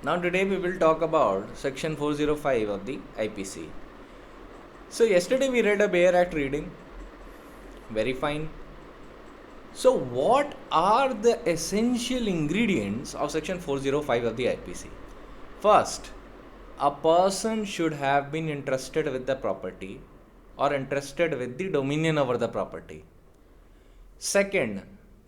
Now today we will talk about section 405 of the IPC. So yesterday we read a Bayer Act reading. Very fine. So what are the essential ingredients of section 405 of the IPC? First, a person should have been entrusted with the property or entrusted with the dominion over the property. Second,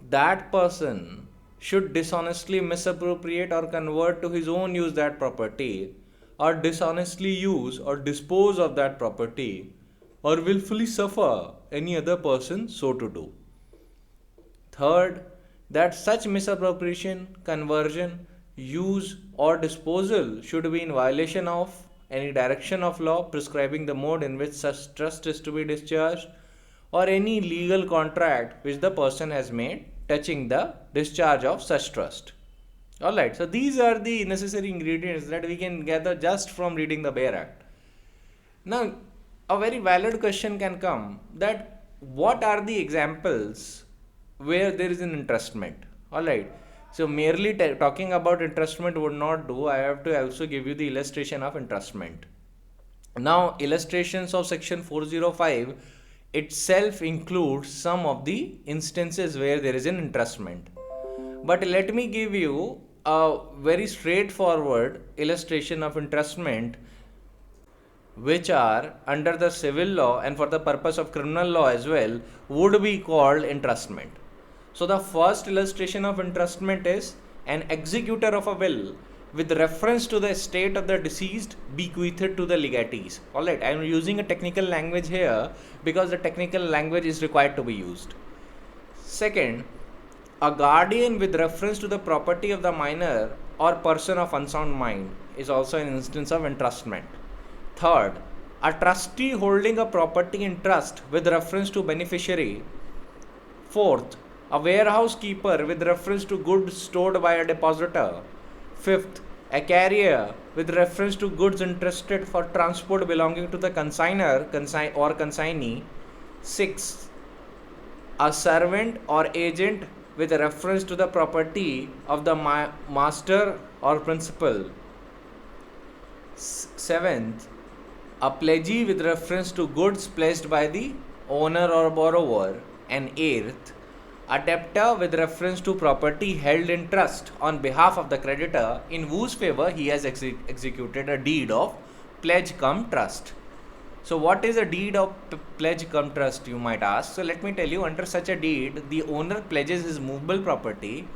that person should dishonestly misappropriate or convert to his own use that property, or dishonestly use or dispose of that property, or willfully suffer any other person so to do. Third, that such misappropriation, conversion, use, or disposal should be in violation of any direction of law prescribing the mode in which such trust is to be discharged, or any legal contract which the person has made touching the discharge of such trust. Alright, so these are the necessary ingredients that we can gather just from reading the Bayer Act. Now, a very valid question can come that what are the examples where there is an entrustment? Alright, so merely talking about entrustment would not do. I have to also give you the illustration of entrustment. Now, illustrations of section 405 itself includes some of the instances where there is an entrustment. But let me give you a very straightforward illustration of entrustment which are under the civil law and for the purpose of criminal law as well would be called entrustment. So the first illustration of entrustment is an executor of a will with reference to the estate of the deceased bequeathed to the legatees. Alright, I am using a technical language here because the technical language is required to be used. Second, a guardian with reference to the property of the minor or person of unsound mind is also an instance of entrustment. Third, a trustee holding a property in trust with reference to beneficiary. Fourth, a warehouse keeper with reference to goods stored by a depositor. Fifth, a with reference to goods entrusted for transport belonging to the consignor or consignee. Sixth, a servant or agent with reference to the property of the master or principal. Seventh, a pledgee with reference to goods pledged by the owner or borrower. And eighth, a debtor with reference to property held in trust on behalf of the creditor in whose favor he has executed a deed of pledge cum trust. So what is a deed of pledge cum trust, you might ask? So let me tell you, under such a deed, the owner pledges his movable property,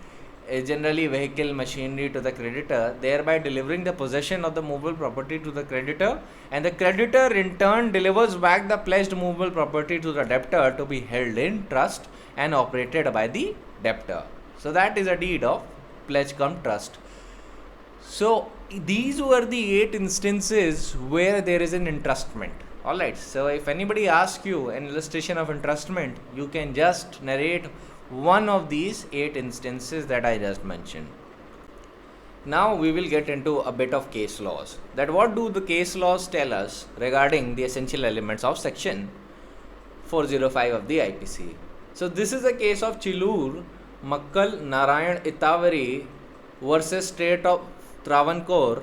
generally vehicle, machinery, to the creditor, thereby delivering the possession of the movable property to the creditor, and the creditor in turn delivers back the pledged movable property to the debtor to be held in trust and operated by the debtor. So that is a deed of pledge cum trust. So these were the 8 instances where there is an entrustment. Alright, so if anybody asks you an illustration of entrustment, you can just narrate one of these 8 instances that I just mentioned. Now we will get into a bit of case laws. That what do the case laws tell us regarding the essential elements of section 405 of the IPC. So this is a case of Chilur Makkal Narayan Itavari versus State of Travancore,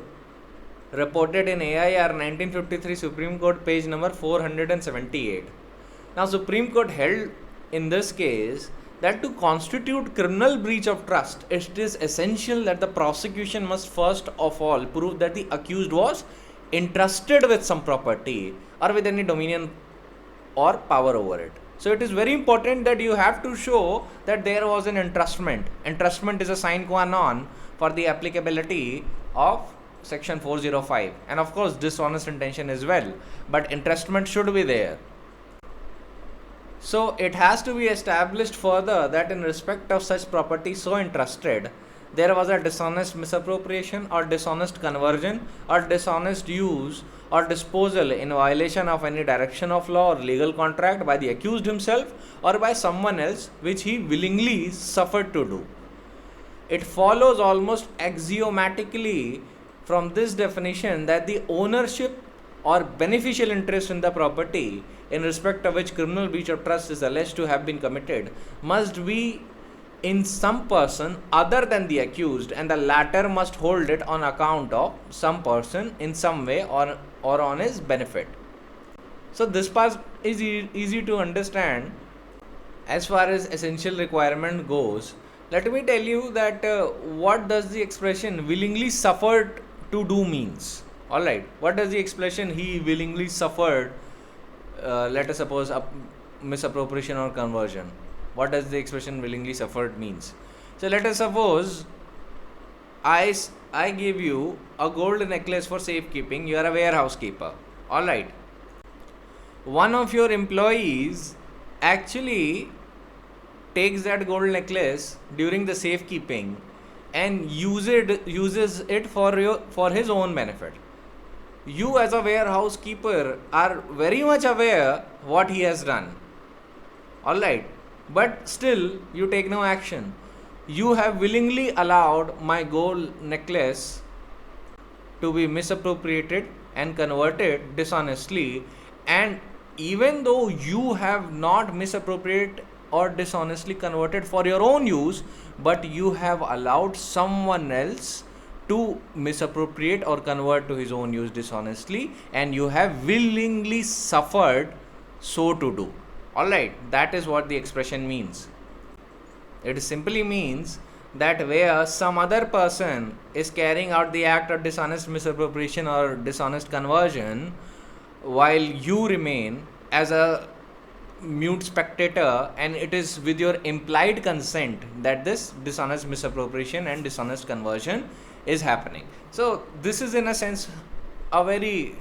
reported in AIR 1953 Supreme Court page number 478. Now Supreme Court held in this case that to constitute criminal breach of trust, it is essential that the prosecution must first of all prove that the accused was entrusted with some property or with any dominion or power over it. So it is very important that you have to show that there was an entrustment. Entrustment is a sine qua non for the applicability of section 405, and of course dishonest intention as well, but entrustment should be there. So it has to be established further that in respect of such property so entrusted, there was a dishonest misappropriation or dishonest conversion or dishonest use or disposal in violation of any direction of law or legal contract by the accused himself or by someone else which he willingly suffered to do. It follows almost axiomatically from this definition that the ownership or beneficial interest in the property in respect of which criminal breach of trust is alleged to have been committed must be in some person other than the accused, and the latter must hold it on account of some person in some way or on his benefit. So this part is easy to understand. As far as essential requirement goes, let me tell you that what does the expression willingly suffered to do means. All right, what does the expression he willingly suffered, let us suppose a misappropriation or conversion, what does the expression willingly suffered means? So let us suppose I give you a gold necklace for safekeeping. You are a warehouse keeper. All right, one of your employees actually takes that gold necklace during the safekeeping and uses it for his own benefit. You as a warehouse keeper are very much aware what he has done. All right, but still you take no action. You have willingly allowed my gold necklace to be misappropriated and converted dishonestly, and even though you have not misappropriated or dishonestly converted for your own use, but you have allowed someone else to misappropriate or convert to his own use dishonestly, and you have willingly suffered so to do. Alright, that is what the expression means. It simply means that where some other person is carrying out the act of dishonest misappropriation or dishonest conversion, while you remain as a mute spectator, and it is with your implied consent that this dishonest misappropriation and dishonest conversion is happening. So this is in a sense a very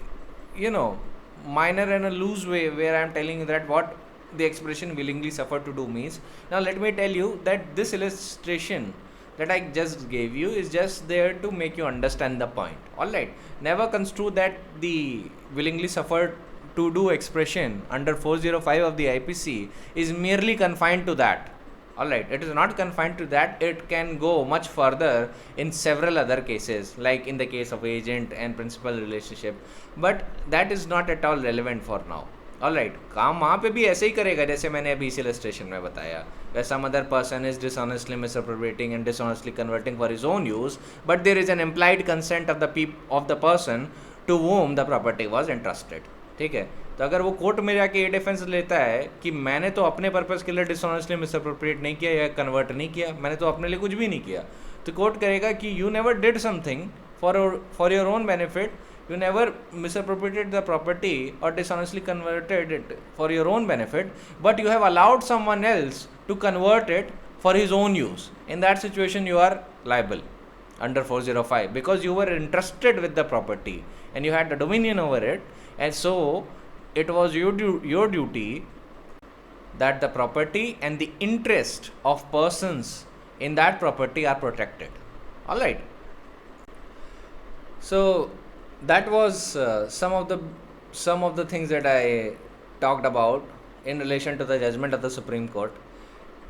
minor and a loose way where I am telling you that what the expression willingly suffer to do means. Now let me tell you that this illustration that I just gave you is just there to make you understand the point. Alright, never construe that the willingly suffered to do expression under 405 of the IPC is merely confined to that. Alright, it is not confined to that. It can go much further in several other cases, like in the case of agent and principal relationship, but that is not at all relevant for now. Alright, काम वहाँ पे भी ऐसे ही करेगा जैसे मैंने अभी इस illustration में बताया, where some other person is dishonestly misappropriating and dishonestly converting for his own use, but there is an implied consent of the person to whom the property was entrusted. ठीक है, तो अगर वो कोर्ट में जाके ये डिफेंस लेता है कि मैंने तो अपने पर्पस के लिए डिसऑनेस्टली मिसअप्रोप्रिएट नहीं किया या कन्वर्ट नहीं किया, मैंने तो अपने लिए कुछ भी नहीं किया, तो कोर्ट करेगा कि you never did something for your own benefit, you never misappropriated the property or dishonestly converted it for your own benefit, but you have allowed someone else to convert it for his own use. In that situation you are liable under 405 because you were entrusted with the property and you had the dominion over it, and so it was your duty that the property and the interest of persons in that property are protected. Alright, so that was some of the things that I talked about in relation to the judgment of the Supreme Court.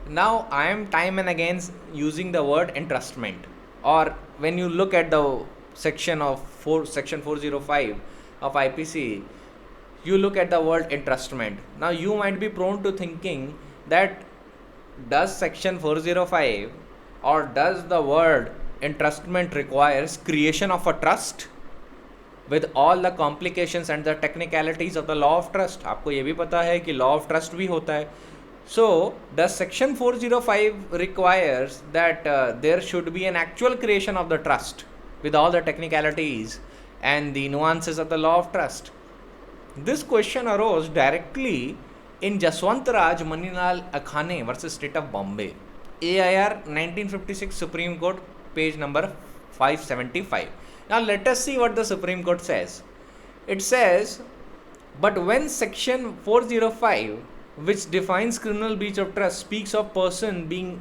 Now I am time and again using the word entrustment, or when you look at the section 405 of IPC, you look at the word entrustment. Now you might be prone to thinking that does section 405 or does the word entrustment requires creation of a trust with all the complications and the technicalities of the law of trust. आपको ये भी पता है कि law of trust भी होता है. So does section 405 requires that there should be an actual creation of the trust with all the technicalities and the nuances of the law of trust? This question arose directly in Jaswant Raj Manilal Akhane versus State of Bombay, AIR 1956 Supreme Court, page number 575. Now let us see what the Supreme Court says. It says, but when section 405, which defines criminal breach of trust, speaks of person being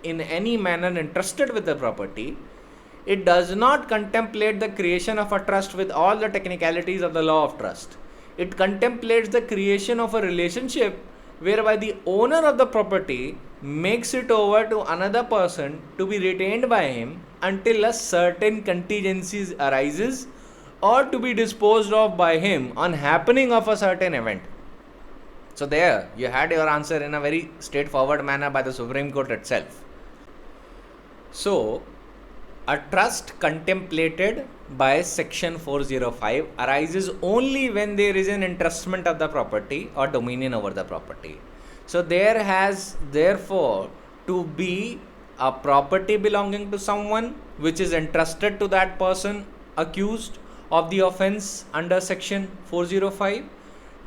in any manner entrusted with the property, it does not contemplate the creation of a trust with all the technicalities of the law of trust. It contemplates the creation of a relationship whereby the owner of the property makes it over to another person to be retained by him until a certain contingencies arises or to be disposed of by him on happening of a certain event. So there you had your answer in a very straightforward manner by the Supreme Court itself. So, a trust contemplated by section 405 arises only when there is an entrustment of the property or dominion over the property. So, there has therefore to be a property belonging to someone which is entrusted to that person accused of the offense under section 405.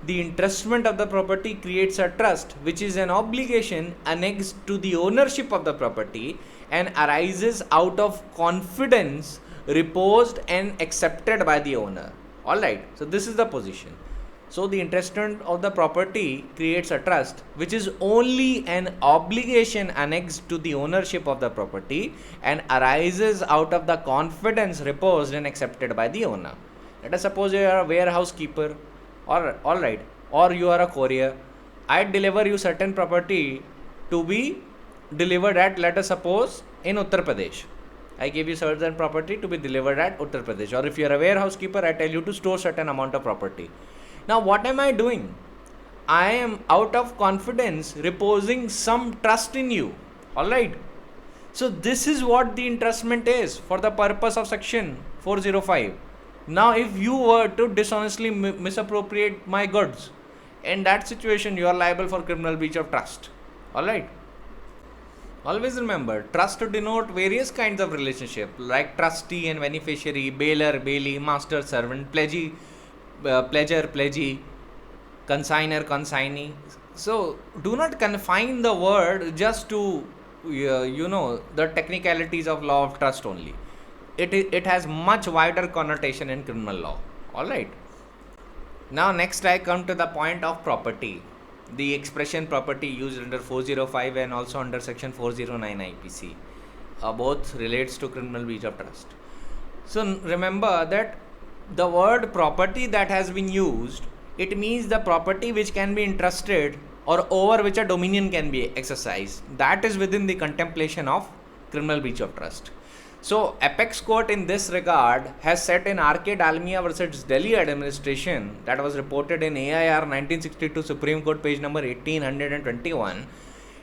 The entrustment of the property creates a trust, which is an obligation annexed to the ownership of the property and arises out of confidence reposed and accepted by the owner. Alright, so this is the position. So the entrustment of the property creates a trust, which is only an obligation annexed to the ownership of the property and arises out of the confidence reposed and accepted by the owner. Let us suppose you are a warehouse keeper, or alright, or you are a courier. I deliver you certain property to be delivered at, let us suppose, in Uttar Pradesh. I give you certain property to be delivered at Uttar Pradesh. Or if you are a warehouse keeper, I tell you to store certain amount of property. Now what am I doing? I am out of confidence reposing some trust in you. Alright. So this is what the entrustment is for the purpose of section 405. Now if you were to dishonestly misappropriate my goods, in that situation you are liable for criminal breach of trust. Alright. Always remember, trust to denote various kinds of relationship like trustee and beneficiary, bailer, bailee, master, servant, pledgee, pledger, pledgee, consigner, consignee. So do not confine the word just to the technicalities of law of trust only. It has much wider connotation in criminal law. Alright. Now next I come to the point of property. The expression property used under 405 and also under section 409 IPC both relates to criminal breach of trust. So remember that the word property that has been used, it means the property which can be entrusted or over which a dominion can be exercised. That is within the contemplation of criminal breach of trust. So Apex Court in this regard has set in R.K. Dalmia versus Delhi administration, that was reported in AIR 1962 Supreme Court page number 1821.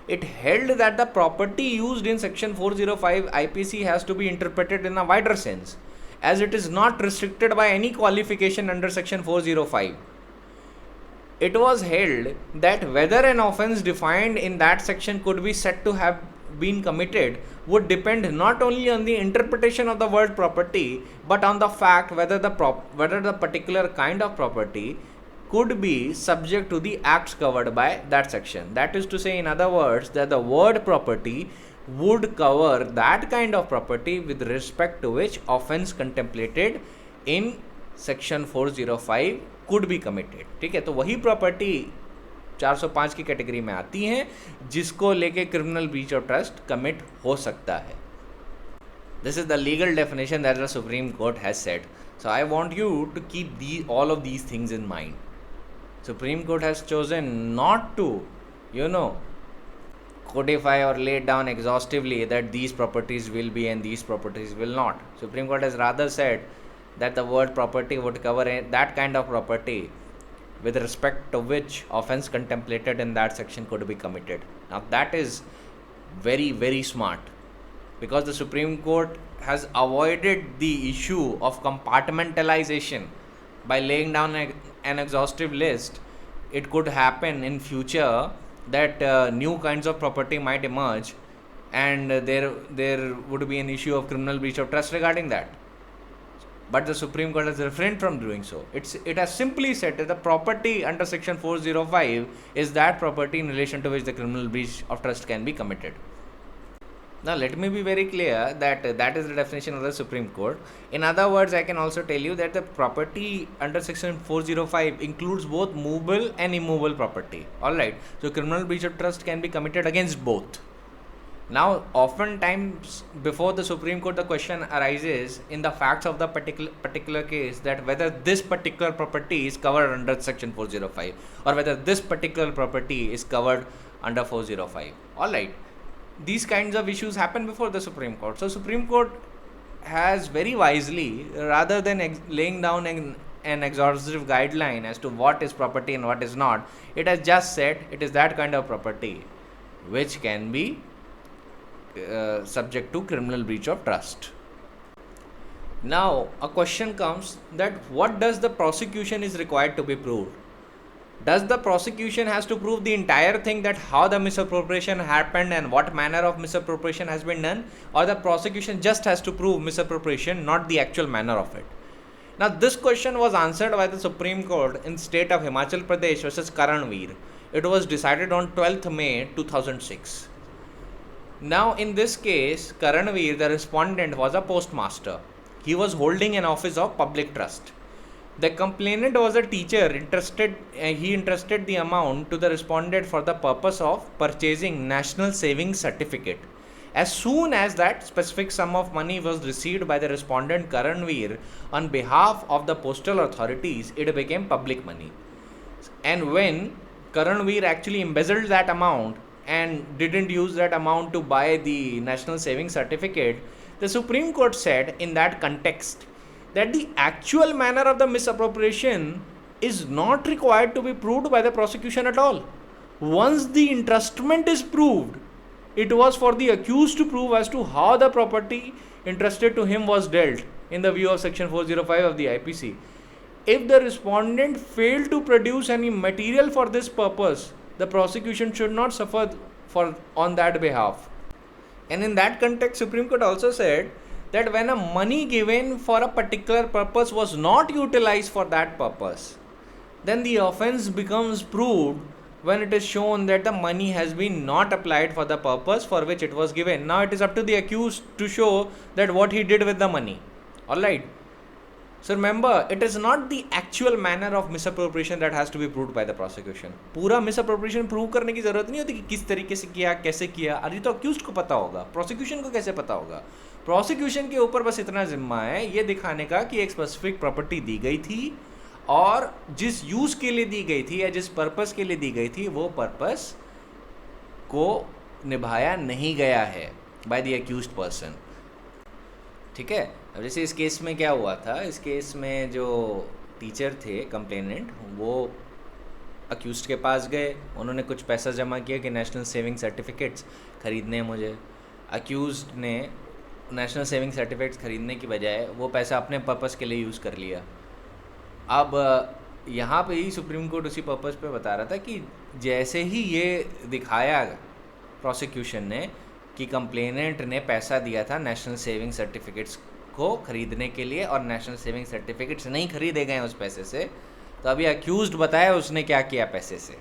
It held that the property used in section 405 IPC has to be interpreted in a wider sense, as it is not restricted by any qualification under section 405. It was held that whether an offence defined in that section could be said to have been committed would depend not only on the interpretation of the word property, but on the fact whether the particular kind of property could be subject to the acts covered by that section. That is to say, in other words, that the word property would cover that kind of property with respect to which offence contemplated in section 405 could be committed. ठीक है, तो वही property 405 की category में आती हैं जिसको लेके criminal breach of trust commit हो सकता है. This is the legal definition that the Supreme Court has said. So I want you to keep all of these things in mind. Supreme Court has chosen not to, codify or lay down exhaustively that these properties will be and these properties will not. Supreme Court has rather said that the word property would cover that kind of property with respect to which offence contemplated in that section could be committed. Now that is very, very smart, because the Supreme Court has avoided the issue of compartmentalization by laying down an exhaustive list. It could happen in future that new kinds of property might emerge and there would be an issue of criminal breach of trust regarding that. But the Supreme Court has refrained from doing so. It has simply said that the property under section 405 is that property in relation to which the criminal breach of trust can be committed. Now let me be very clear that that is the definition of the Supreme Court. In other words, I can also tell you that the property under section 405 includes both movable and immovable property. Alright, so criminal breach of trust can be committed against both. Now, oftentimes before the Supreme Court, the question arises in the facts of the particular case that whether this particular property is covered under section 405 or whether this particular property is covered under 405. Alright, these kinds of issues happen before the Supreme Court. So Supreme Court has very wisely, rather than laying down an exhaustive guideline as to what is property and what is not, it has just said it is that kind of property which can be subject to criminal breach of trust. Now a question comes that what does the prosecution is required to be proved? Does the prosecution has to prove the entire thing, that how the misappropriation happened and what manner of misappropriation has been done, or the prosecution just has to prove misappropriation, not the actual manner of it? Now this question was answered by the Supreme Court in state of Himachal Pradesh versus Karanveer. It was decided on 12th May 2006. Now in this case, Karanveer, the respondent, was a postmaster. He was holding an office of public trust. The complainant was a teacher he entrusted the amount to the respondent for the purpose of purchasing National Savings Certificate. As soon as that specific sum of money was received by the respondent Karanveer on behalf of the postal authorities, it became public money. And when Karanveer actually embezzled that amount and didn't use that amount to buy the National Savings Certificate, the Supreme Court said in that context that the actual manner of the misappropriation is not required to be proved by the prosecution at all. Once the entrustment is proved, it was for the accused to prove as to how the property entrusted to him was dealt in the view of section 405 of the IPC. If the respondent failed to produce any material for this purpose, the prosecution should not suffer on that behalf. And in that context, Supreme Court also said that when a money given for a particular purpose was not utilized for that purpose, then the offense becomes proved when it is shown that the money has been not applied for the purpose for which it was given. Now it is up to the accused to show that what he did with the money. Alright. So remember, it is not the actual manner of misappropriation that has to be proved by the prosecution. पूरा misappropriation prove करने की जरूरत नहीं होती कि किस तरीके से किया, कैसे किया. अरे तो accused को पता होगा, prosecution को कैसे पता होगा? Prosecution के ऊपर बस इतना जिम्मा है ये दिखाने का कि एक specific property दी गई थी और जिस यूज के लिए दी गई थी या जिस पर्पस के लिए दी गई थी वो पर्पस को निभाया नहीं गया है बाय द अक्यूज्ड पर्सन. ठीक है. अब जैसे इस केस में क्या हुआ था, इस केस में जो टीचर थे कंप्लेनेंट, वो अक्यूज्ड के पास गए, उन्होंने कुछ पैसा जमा किया कि नेशनल सेविंग सर्टिफिकेट्स खरीदने हैं मुझे. अक्यूज्ड ने नेशनल सेविंग सर्टिफिकेट्स खरीदने की बजाय वो पैसा अपने पर्पस के लिए यूज़ कर लिया. अब यहाँ पे ही सुप्रीम कोर्ट उसी पर्पस पे बता रहा था कि जैसे ही ये दिखाया प्रोसिक्यूशन ने कि कंप्लेनेंट ने पैसा दिया था नेशनल सेविंग सर्टिफिकेट्स को खरीदने के लिए और नेशनल सेविंग सर्टिफिकेट्स नहीं खरीदे गए उस पैसे से, तो अभी अक्यूज्ड बताया उसने क्या किया पैसे से.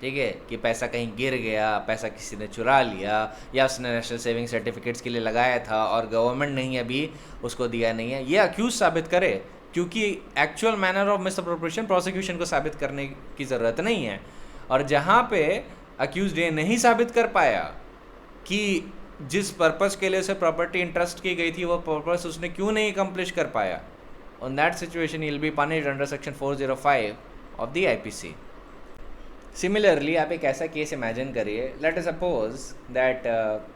ठीक है, कि पैसा कहीं गिर गया, पैसा किसी ने चुरा लिया, या उसने नेशनल सेविंग सर्टिफिकेट्स के लिए लगाया था और गवर्नमेंट ने ही अभी उसको दिया नहीं है. ये अक्यूज साबित करे, क्योंकि actual manner of misappropriation prosecution को साबित करने की ज़रूरत नहीं है. और जहाँ पे अक्यूज ये नहीं साबित कर पाया कि जिस पर्पस के लिए उसे प्रॉपर्टी इंटरेस्ट की गई थी वो पर्पस उसने क्यों नहीं अकम्प्लिश कर पाया, on that situation he will be punished under section 405 of the IPC. Similarly आप एक ऐसा केस इमेजिन करिए, लेट अस सपोज दैट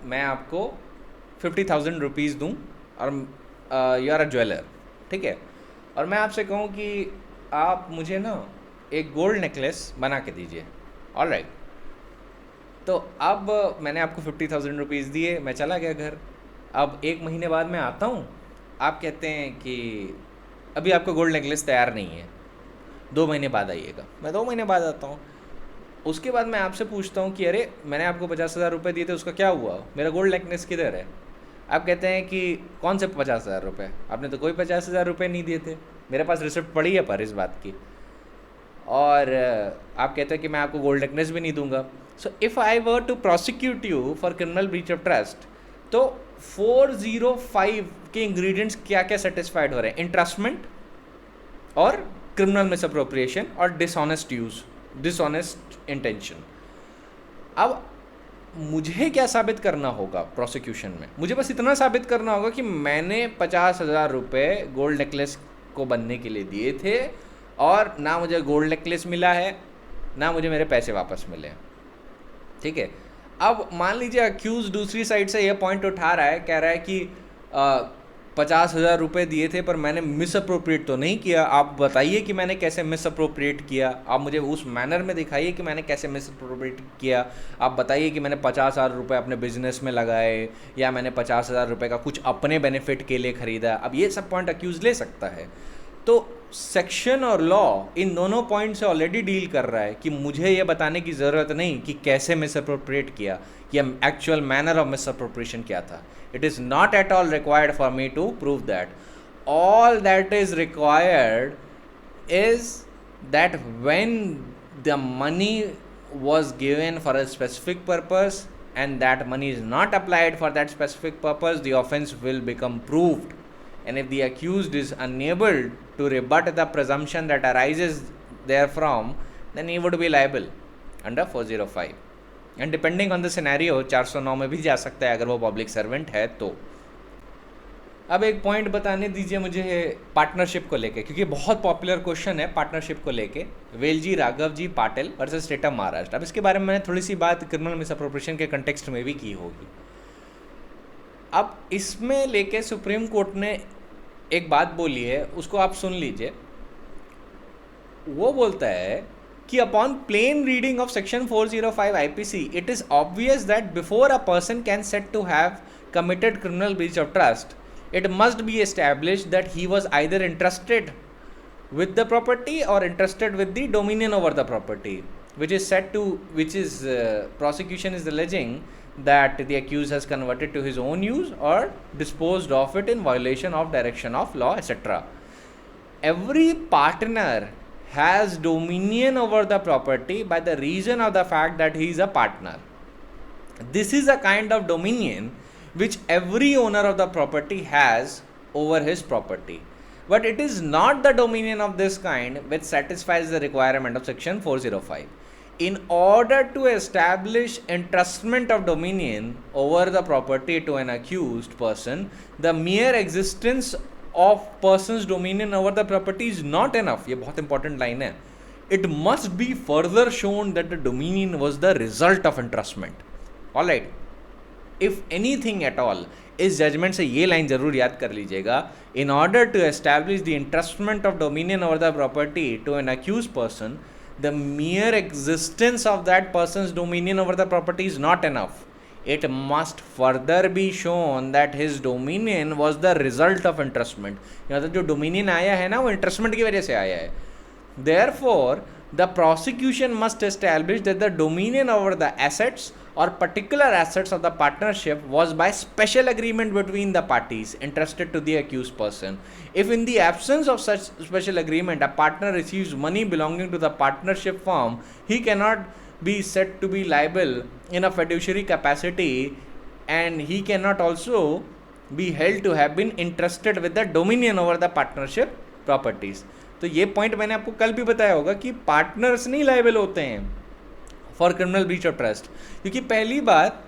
मैं आपको 50,000 रुपीज़ दूँ और यू आर अ ज्वेलर. ठीक है, और मैं आपसे कहूँ कि आप मुझे ना एक गोल्ड नेकलेस बना के दीजिए. ऑलराइट, तो अब मैंने आपको 50,000 रुपीज़ दिए, मैं चला गया घर. अब 1 महीने बाद मैं आता हूँ, आप कहते हैं कि अभी आपका गोल्ड नेकलेस तैयार नहीं है, 2 महीने बाद आइएगा. मैं 2 महीने बाद आता हूँ. उसके बाद मैं आपसे पूछता हूँ कि अरे मैंने आपको 50,000 रुपये दिए थे, उसका क्या हुआ, मेरा गोल्ड नेकलेस किधर है? आप कहते हैं कि कौन से 50,000 रुपये, आपने तो कोई 50,000 रुपये नहीं दिए थे, मेरे पास रिसिप्ट पड़ी है पर इस बात की. और आप कहते हैं कि मैं आपको गोल्ड नेकलेस भी नहीं दूंगा. So if I were to prosecute you for criminal breach of trust, तो 405 के इंग्रेडिएंट्स क्या क्या सेटिस्फाइड हो रहे हैं? इंट्रस्टमेंट और क्रिमिनल मिसअप्रोप्रिएशन और डिसऑनेस्ट यूज़, डिसऑनेस्ट इंटेंशन. अब मुझे क्या साबित करना होगा प्रोसिक्यूशन में? मुझे बस इतना साबित करना होगा कि मैंने 50,000 रुपये गोल्ड नेकलेस को बनने के लिए दिए थे और ना मुझे गोल्ड नेकलेस मिला है ना मुझे मेरे पैसे वापस मिले. ठीक है, अब मान लीजिए अक्यूज दूसरी साइड से यह पॉइंट उठा रहा है, कह रहा है कि 50,000 रुपये दिए थे पर मैंने मिस अप्रोप्रिएट तो नहीं किया, आप बताइए कि मैंने कैसे मिस अप्रोप्रिएट किया, आप मुझे उस मैनर में दिखाइए कि मैंने कैसे मिस अप्रोप्रिएट किया। आप बताइए कि मैंने 50,000 रुपये अपने बिजनेस में लगाए या मैंने 50,000 रुपये का कुछ अपने बेनिफिट के लिए ख़रीदा। अब ये सब पॉइंट अक्यूज़ ले सकता है। तो सेक्शन और लॉ इन दोनों पॉइंट से ऑलरेडी डील कर रहा है कि मुझे ये बताने की ज़रूरत नहीं कि कैसे मिस अप्रोप्रिएट किया या actual manner of miss appropriation क्या था। It is not at all required for me to prove that. All that is required is that when the money was given for a specific purpose and that money is not applied for that specific purpose, the offense will become proved. And if the accused is unable to rebut the presumption that arises therefrom, then he would be liable under 405. And depending on the scenario 409 में भी जा सकता है अगर वो public servant है तो। अब एक पॉइंट बताने दीजिए मुझे पार्टनरशिप को लेके, क्योंकि बहुत पॉपुलर क्वेश्चन है पार्टनरशिप को लेके। Velji Raghav ji Patil versus state of Maharashtra. अब इसके बारे में मैंने थोड़ी सी बात क्रिमिनल मिसअप्रोप्रिएशन के कंटेक्स्ट में भी की होगी। अब इसमें लेके सुप्रीम कोर्ट ने एक बात बोली है, उसको आप सुन लीजिए। वो बोलता है कि upon plain reading of section 405 IPC, it is obvious that before a person can said to have committed criminal breach of trust, it must be established that he was either entrusted with the property or entrusted with the dominion over the property, prosecution is alleging that the accused has converted to his own use or disposed of it in violation of direction of law, etc. Every partner has dominion over the property by the reason of the fact that he is a partner. This is a kind of dominion which every owner of the property has over his property. But it is not the dominion of this kind which satisfies the requirement of section 405. In order to establish entrustment of dominion over the property to an accused person, the mere existence of person's dominion over the property is not enough. ये बहुत important line है. It must be further shown that the dominion was the result of entrustment. Alright. If anything at all, इस judgment से ये line जरूर याद कर लीजिएगा. In order to establish the entrustment of dominion over the property to an accused person, the mere existence of that person's dominion over the property is not enough. It must further be shown that his dominion was the result of entrustment. मतलब जो dominion आया है ना वो entrustment की वजह से आया है. Therefore, the prosecution must establish that the dominion over the assets or particular assets of the partnership was by special agreement between the parties entrusted to the accused person. If in the absence of such special agreement, a partner receives money belonging to the partnership firm, he cannot be said to be liable in a fiduciary capacity, and he cannot also be held to have been entrusted with the dominion over the partnership properties. तो ये point मैंने आपको कल भी बताया होगा कि partners नहीं लायबल होते हैं for criminal breach of trust, क्योंकि पहली बात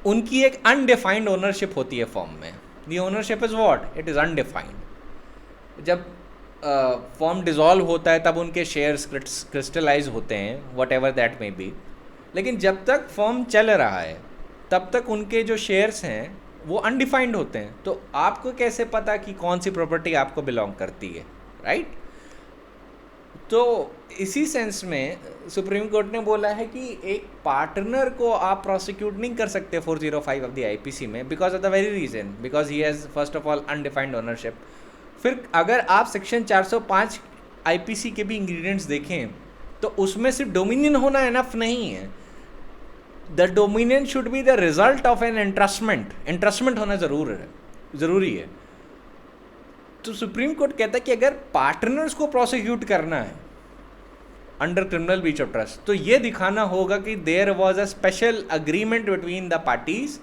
उनकी एक अनडिफाइंड ओनरशिप होती है फॉर्म में. The ownership is what, it is undefined. जब फॉर्म डिज़ोल्व होता है तब उनके शेयर्स क्रिस्टलाइज होते हैं, what ever that may be. लेकिन जब तक फॉर्म चल रहा है तब तक उनके जो शेयर्स हैं वो अनडिफाइंड होते हैं. तो आपको कैसे पता कि कौन सी प्रॉपर्टी आपको बिलोंग करती है, राइट? तो इसी सेंस में सुप्रीम कोर्ट ने बोला है कि एक पार्टनर को आप प्रोसिक्यूट नहीं कर सकते 405 ऑफ द आईपीसी में, because of the very reason, because he has first of all undefined ownership. फिर अगर आप सेक्शन 405 आईपीसी के भी इंग्रेडिएंट्स देखें तो उसमें सिर्फ डोमिनियन होना इनफ नहीं है. The dominion should be the result of N एंट्रस्टमेंट. एंट्रस्टमेंट होना ज़रूरी है. तो सुप्रीम कोर्ट कहता है कि अगर पार्टनर्स को प्रोसिक्यूट करना है under criminal breach of trust तो ये दिखाना होगा कि there was a special agreement between the parties,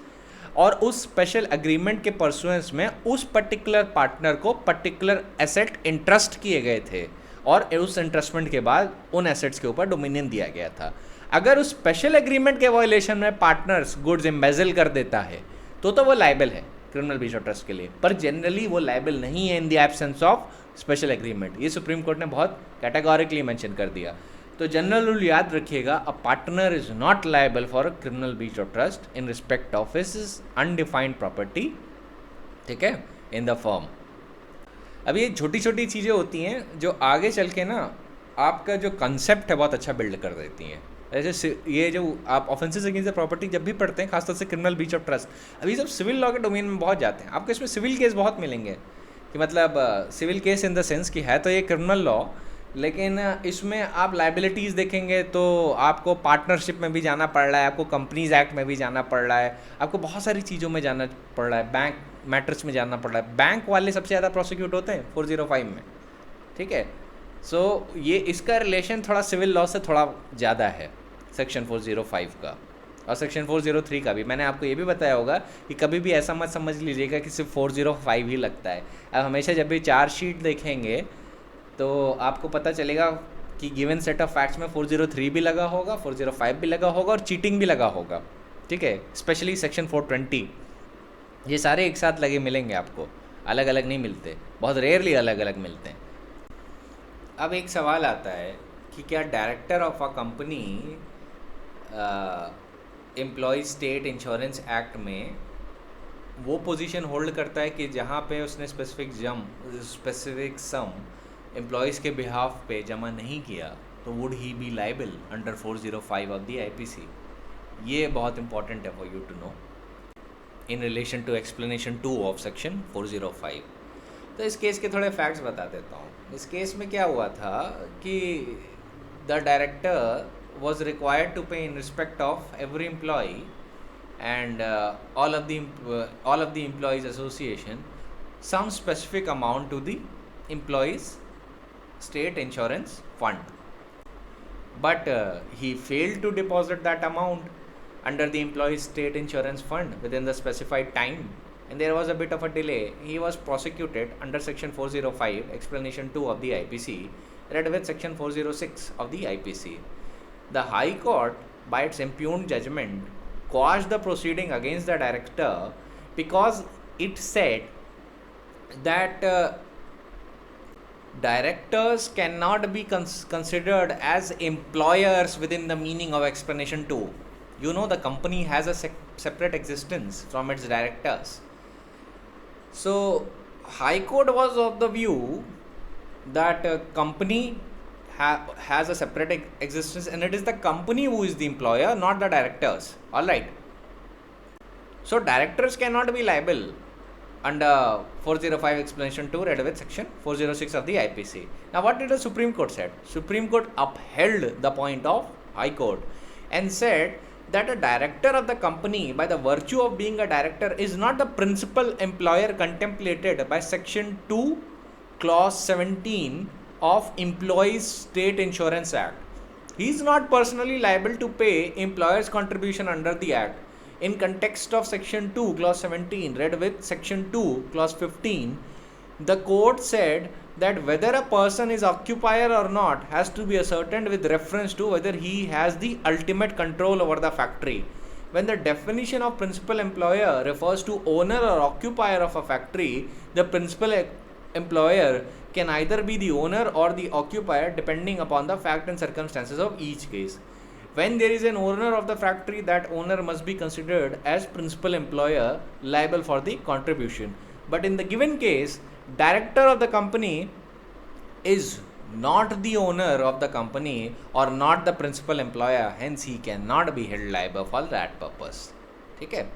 और उस स्पेशल अग्रीमेंट के परसुएंस में उस पर्टिकुलर पार्टनर को पर्टिकुलर एसेट इंट्रस्ट किए गए थे और उस इंट्रस्टमेंट के बाद उन एसेट्स के ऊपर डोमिनियन दिया गया था. अगर उस स्पेशल एग्रीमेंट के वायलेशन में पार्टनर्स गुड्स एम्बेजल कर देता है तो वो लायबल है क्रिमिनल ब्रीच ऑफ ट्रस्ट के लिए, पर जनरली वो लायबल नहीं है in the absence of special agreement. ये सुप्रीम कोर्ट ने बहुत कैटेगोरिकली मेंशन कर दिया. तो जनरल रूल याद रखिएगा, a partner is not liable for a criminal breach of trust in respect of his undefined property, ठीक है, इन द फर्म। अब ये छोटी छोटी चीज़ें होती हैं जो आगे चल के ना आपका जो कंसेप्ट है बहुत अच्छा बिल्ड कर देती हैं। जैसे ये जो आप ऑफेंसेस अगेंस्ट द प्रॉपर्टी जब भी पढ़ते हैं, खासतौर से क्रिमिनल ब्रीच ऑफ ट्रस्ट, अभी सब सिविल लॉ के डोमेन में बहुत जाते हैं, आपको इसमें सिविल केस बहुत मिलेंगे कि मतलब civil case in the sense कि है तो ये क्रिमिनल लॉ, लेकिन इसमें आप लाइबिलिटीज़ देखेंगे तो आपको पार्टनरशिप में भी जाना पड़ रहा है, आपको कंपनीज एक्ट में भी जाना पड़ रहा है, आपको बहुत सारी चीज़ों में जाना पड़ रहा है, बैंक मैटर्स में जाना पड़ रहा है। बैंक वाले सबसे ज़्यादा प्रोसिक्यूट होते हैं 405 में, ठीक है। सो ये इसका रिलेशन थोड़ा सिविल लॉ से थोड़ा ज़्यादा है सेक्शन 405 का, और सेक्शन 403 का भी। मैंने आपको ये भी बताया होगा कि कभी भी ऐसा मत समझ लीजिएगा कि सिर्फ 405 ही लगता है। अब हमेशा जब भी चार्जशीट देखेंगे तो आपको पता चलेगा कि गिवन सेट ऑफ फैक्ट्स में 403 भी लगा होगा, 405 भी लगा होगा और चीटिंग भी लगा होगा, ठीक है। स्पेशली सेक्शन 420, ये सारे एक साथ लगे मिलेंगे आपको, अलग अलग नहीं मिलते, बहुत रेयरली अलग अलग मिलते हैं। अब एक सवाल आता है कि क्या director of a company employ state insurance act में वो पोजीशन होल्ड करता है कि जहाँ पे उसने स्पेसिफिक सम एम्प्लॉयज़ के बिहाफ पे जमा नहीं किया, तो would he be liable under 405 of the IPC. ये बहुत इंपॉर्टेंट है for you to know in relation to explanation 2 of section 405। तो इस केस के थोड़े फैक्ट्स बता देता हूँ। इस केस में क्या हुआ था कि the director was required to pay in respect of every employee and all of the employees association some specific amount to the employees state insurance fund, but he failed to deposit that amount under the employees state insurance fund within the specified time, and there was a bit of a delay. He was prosecuted under section 405 explanation 2 of the IPC, read with section 406 of the IPC. The High Court, by its impugned judgment, quashed the proceeding against the director because it said that directors cannot be considered as employers within the meaning of explanation 2. You know, the company has a separate existence from its directors. So High Court was of the view that a company has a separate existence, and it is the company who is the employer, not the directors. All right. So directors cannot be liable under 405 explanation 2 read with section 406 of the IPC. Now what did the Supreme Court said? Supreme Court upheld the point of High Court and said that a director of the company, by the virtue of being a director, is not the principal employer contemplated by section 2 clause 17 of Employees State Insurance Act. He is not personally liable to pay employer's contribution under the act. In context of section 2 clause 17 read with section 2 clause 15, the court said that whether a person is occupier or not has to be ascertained with reference to whether he has the ultimate control over the factory. When the definition of principal employer refers to owner or occupier of a factory, the principal employer can either be the owner or the occupier depending upon the fact and circumstances of each case. When there is an owner of the factory, that owner must be considered as principal employer liable for the contribution. But in the given case, director of the company is not the owner of the company or not the principal employer, hence he cannot be held liable for that purpose. ठीक है।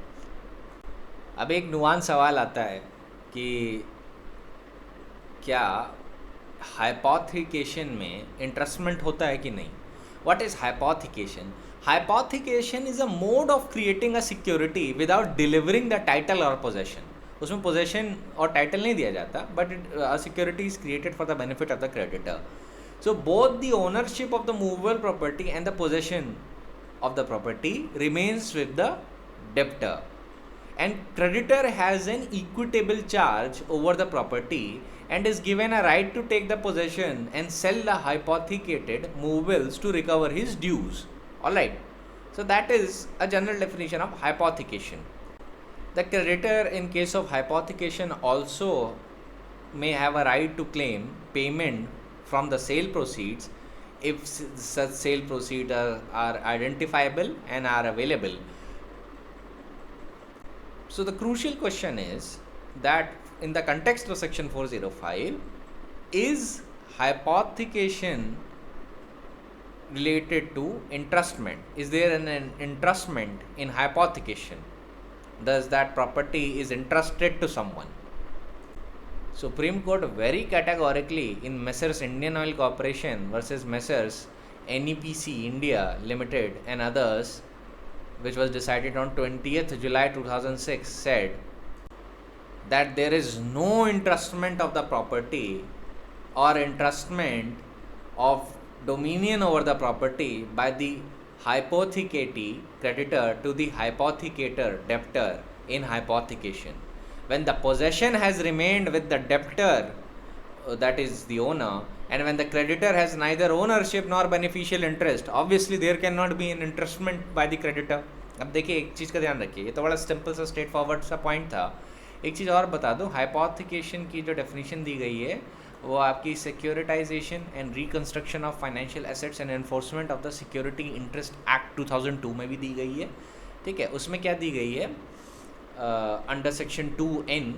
अब एक nuance सवाल आता है कि क्या hypothecation में इंटरेस्टमेंट होता है कि नहीं। What is hypothecation? Hypothecation is a mode of creating a security without delivering the title और पोजेशन। उसमें पोजेशन और टाइटल नहीं दिया जाता, but security is created for the benefit of the creditor. So both the ownership of the movable property and the possession of the property remains with the debtor, and creditor has an equitable charge over the property and is given a right to take the possession and sell the hypothecated movables to recover his dues. Alright, so that is a general definition of hypothecation. The creditor in case of hypothecation also may have a right to claim payment from the sale proceeds if such sale proceeds are identifiable and are available. So the crucial question is that in the context of section 405, is hypothecation related to entrustment? Is there an entrustment in hypothecation? Thus that property is entrusted to someone. Supreme Court very categorically in Messrs Indian Oil Corporation versus Messrs NEPC India Limited and others, which was decided on 20th July 2006, said that there is no entrustment of the property or entrustment of dominion over the property by the hypothecatee creditor to the hypothecator debtor in hypothecation. When the possession has remained with the debtor, that is the owner, and when the creditor has neither ownership nor beneficial interest, obviously there cannot be an entrustment by the creditor. अब देखिए एक चीज़ का ध्यान रखिए, ये तो बड़ा simple सा स्ट्रेट फॉरवर्ड सा पॉइंट था. एक चीज़ और बता दूं, हाइपोथिकेशन की जो डेफिनेशन दी गई है वो आपकी securitisation and reconstruction of financial assets and enforcement of the security interest act 2002 में भी दी गई है. ठीक है, उसमें क्या दी गई है? Under section 2N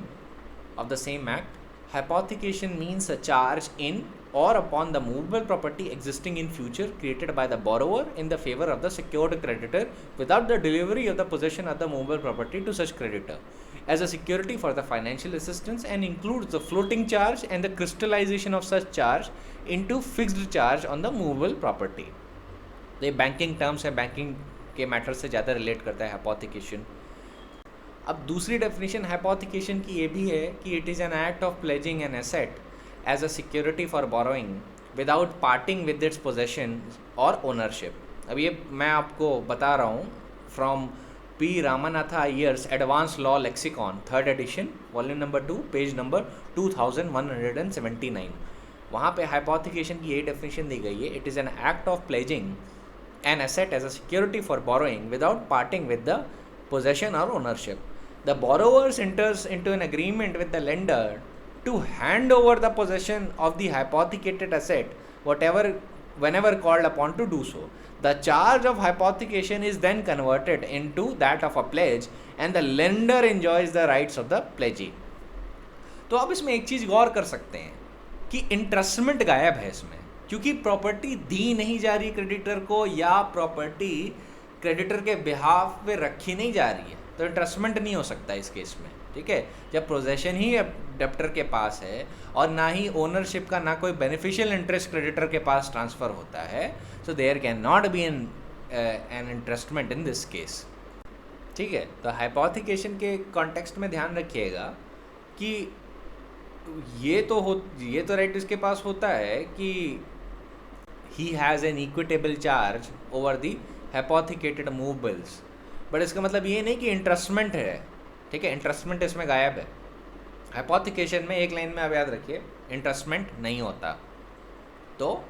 of the same act, hypothecation means a charge in or upon the movable property existing in future created by the borrower in the favor of the secured creditor without the delivery of the possession of the movable property to such creditor as a security for the financial assistance, and includes the floating charge and the crystallization of such charge into fixed charge on the movable property. तो ये banking terms है, banking के matter से ज़्यादा relate करता है hypothecation. अब दूसरी डेफिनेशन हाइपोथिकेशन की ये भी है कि it is an act of pledging an asset as a security for borrowing without parting with its possession और ओनरशिप. अब ये मैं आपको बता रहा हूँ from P Ramanatha Aiyar's advance law lexicon 3rd edition volume number 2 page number 2179. वहाँ पे हाइपोथिकेशन की यही डेफिनेशन दी गई है. It is an act of pledging an asset as a security for borrowing without parting with the possession or ownership. The borrower enters into an agreement with the lender to hand over the possession of the hypothecated asset whenever called upon to do so. The charge of hypothecation is then converted into that of a pledge and the lender enjoys the rights of the pledgee. तो अब इसमें एक चीज़ गौर कर सकते हैं कि इंटरेस्टमेंट गायब है इसमें, क्योंकि प्रॉपर्टी दी नहीं जा रही क्रेडिटर को या प्रॉपर्टी क्रेडिटर के बिहाफ पे रखी नहीं जा रही है, तो इंटरेस्टमेंट नहीं हो सकता इस केस में. ठीक है, जब पोजेशन ही डेप्टर के पास है और ना ही ओनरशिप का ना कोई बेनिफिशियल इंटरेस्ट क्रेडिटर के पास ट्रांसफ़र होता है, so there can not be an entrustment in this case. ठीक है, तो हाइपोथिकेशन के कॉन्टेक्स्ट में ध्यान रखिएगा कि ये तो राइट इसके पास होता है कि he has an equitable charge over the hypothecated movables, but इसका मतलब ये नहीं कि इंटरेस्टमेंट है. ठीक है, इंटरेस्टमेंट इसमें गायब है. हाइपोथिकेशन में एक लाइन में आप याद रखिए इंटरेस्टमेंट नहीं होता. तो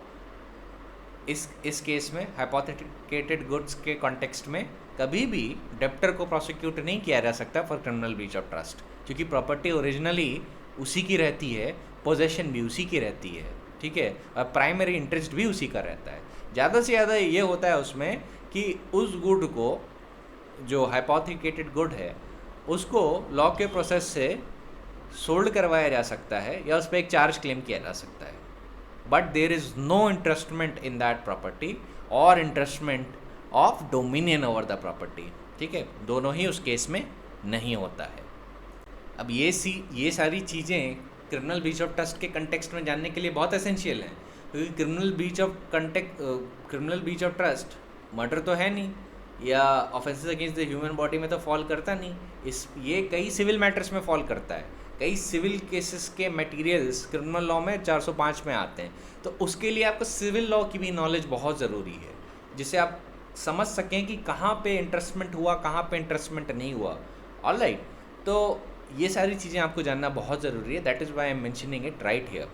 इस केस में हाइपोथेटिकेटेड गुड्स के कॉन्टेक्स्ट में कभी भी डेप्टर को प्रोसिक्यूट नहीं किया जा सकता for criminal breach of trust, क्योंकि प्रॉपर्टी ओरिजिनली उसी की रहती है, पोजेशन भी उसी की रहती है. ठीक है, और प्राइमरी इंटरेस्ट भी उसी का रहता है. ज़्यादा से ज़्यादा ये होता है उसमें कि उस गुड को जो हाइपोथिकेटेड गुड है उसको लॉ के प्रोसेस से सोल्ड करवाया जा सकता है या उस पर एक चार्ज क्लेम किया जा सकता है, but there is no entrustment in that property और entrustment of dominion over the property. ठीक है, दोनों ही उस केस में नहीं होता है. अब ये सारी चीज़ें क्रिमिनल ब्रीच ऑफ ट्रस्ट के कंटेक्स्ट में जानने के लिए बहुत एसेंशियल हैं, क्योंकि criminal breach of trust murder तो है नहीं या offences against the human body में तो फॉल करता नहीं. ये कई सिविल मैटर्स में फॉल करता है. कई सिविल केसेस के मटेरियल्स क्रिमिनल लॉ में 405 में आते हैं. तो उसके लिए आपको सिविल लॉ की भी नॉलेज बहुत ज़रूरी है, जिससे आप समझ सकें कि कहाँ पे इंटरेस्टमेंट हुआ, कहाँ पे इंटरेस्टमेंट नहीं हुआ. ऑलराइट, तो ये सारी चीज़ें आपको जानना बहुत ज़रूरी है. That is why I am mentioning it right here.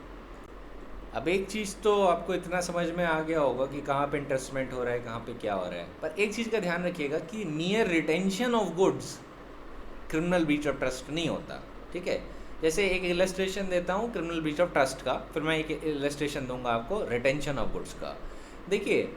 अब एक चीज़ तो आपको इतना समझ में आ गया होगा कि कहाँ पे इंटरेस्टमेंट हो रहा है, कहाँ पे क्या हो रहा है, पर एक चीज़ का ध्यान रखिएगा कि near retention of goods criminal breach of trust नहीं होता. ठीक है, जैसे एक इलस्ट्रेशन देता हूँ क्रिमिनल ब्रीच ऑफ ट्रस्ट का, फिर मैं एक इलस्ट्रेशन दूंगा आपको रिटेंशन ऑफ गुड्स का. देखिए,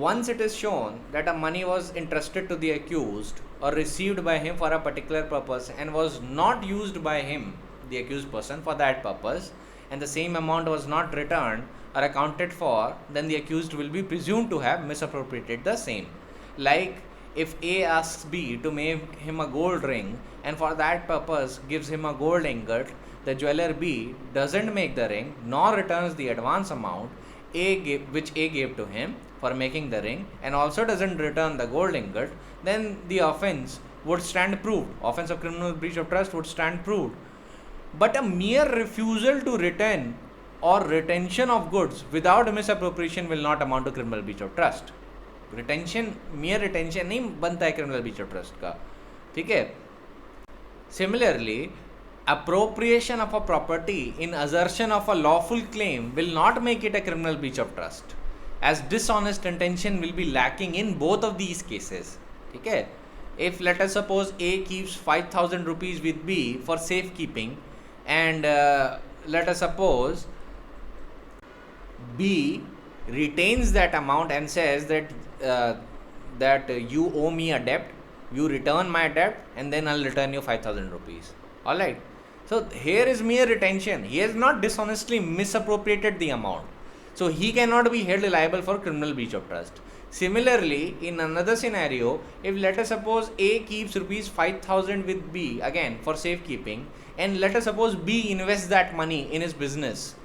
once it is shown that a money was entrusted to the accused or received by him for a particular purpose and was not used by him, the accused person, for that purpose, and the same amount was not returned or accounted for, then the accused will be presumed to have misappropriated the same. Like if A asks B to make him a gold ring and for that purpose gives him a gold ingot, the jeweler B doesn't make the ring nor returns the advance amount which A gave to him for making the ring, and also doesn't return the gold ingot, then the offense would stand proved. Offense of criminal breach of trust would stand proved. But a mere refusal to return or retention of goods without misappropriation will not amount to criminal breach of trust. Retention, mere retention नहीं बनता है criminal breach of trust का, ठीक है. Similarly, appropriation of a property in assertion of a lawful claim will not make it a criminal breach of trust, as dishonest intention will be lacking in both of these cases, ठीक है. If let us suppose A keeps 5,000 rupees with B for safekeeping, and let us suppose B retains that amount and says that you owe me a debt, you return my debt, and then I'll return you 5,000 rupees. Alright. So here is mere retention. He has not dishonestly misappropriated the amount. So he cannot be held liable for criminal breach of trust. Similarly, in another scenario, if let us suppose A keeps rupees 5,000 with B again for safekeeping, and let us suppose B invests that money in his business,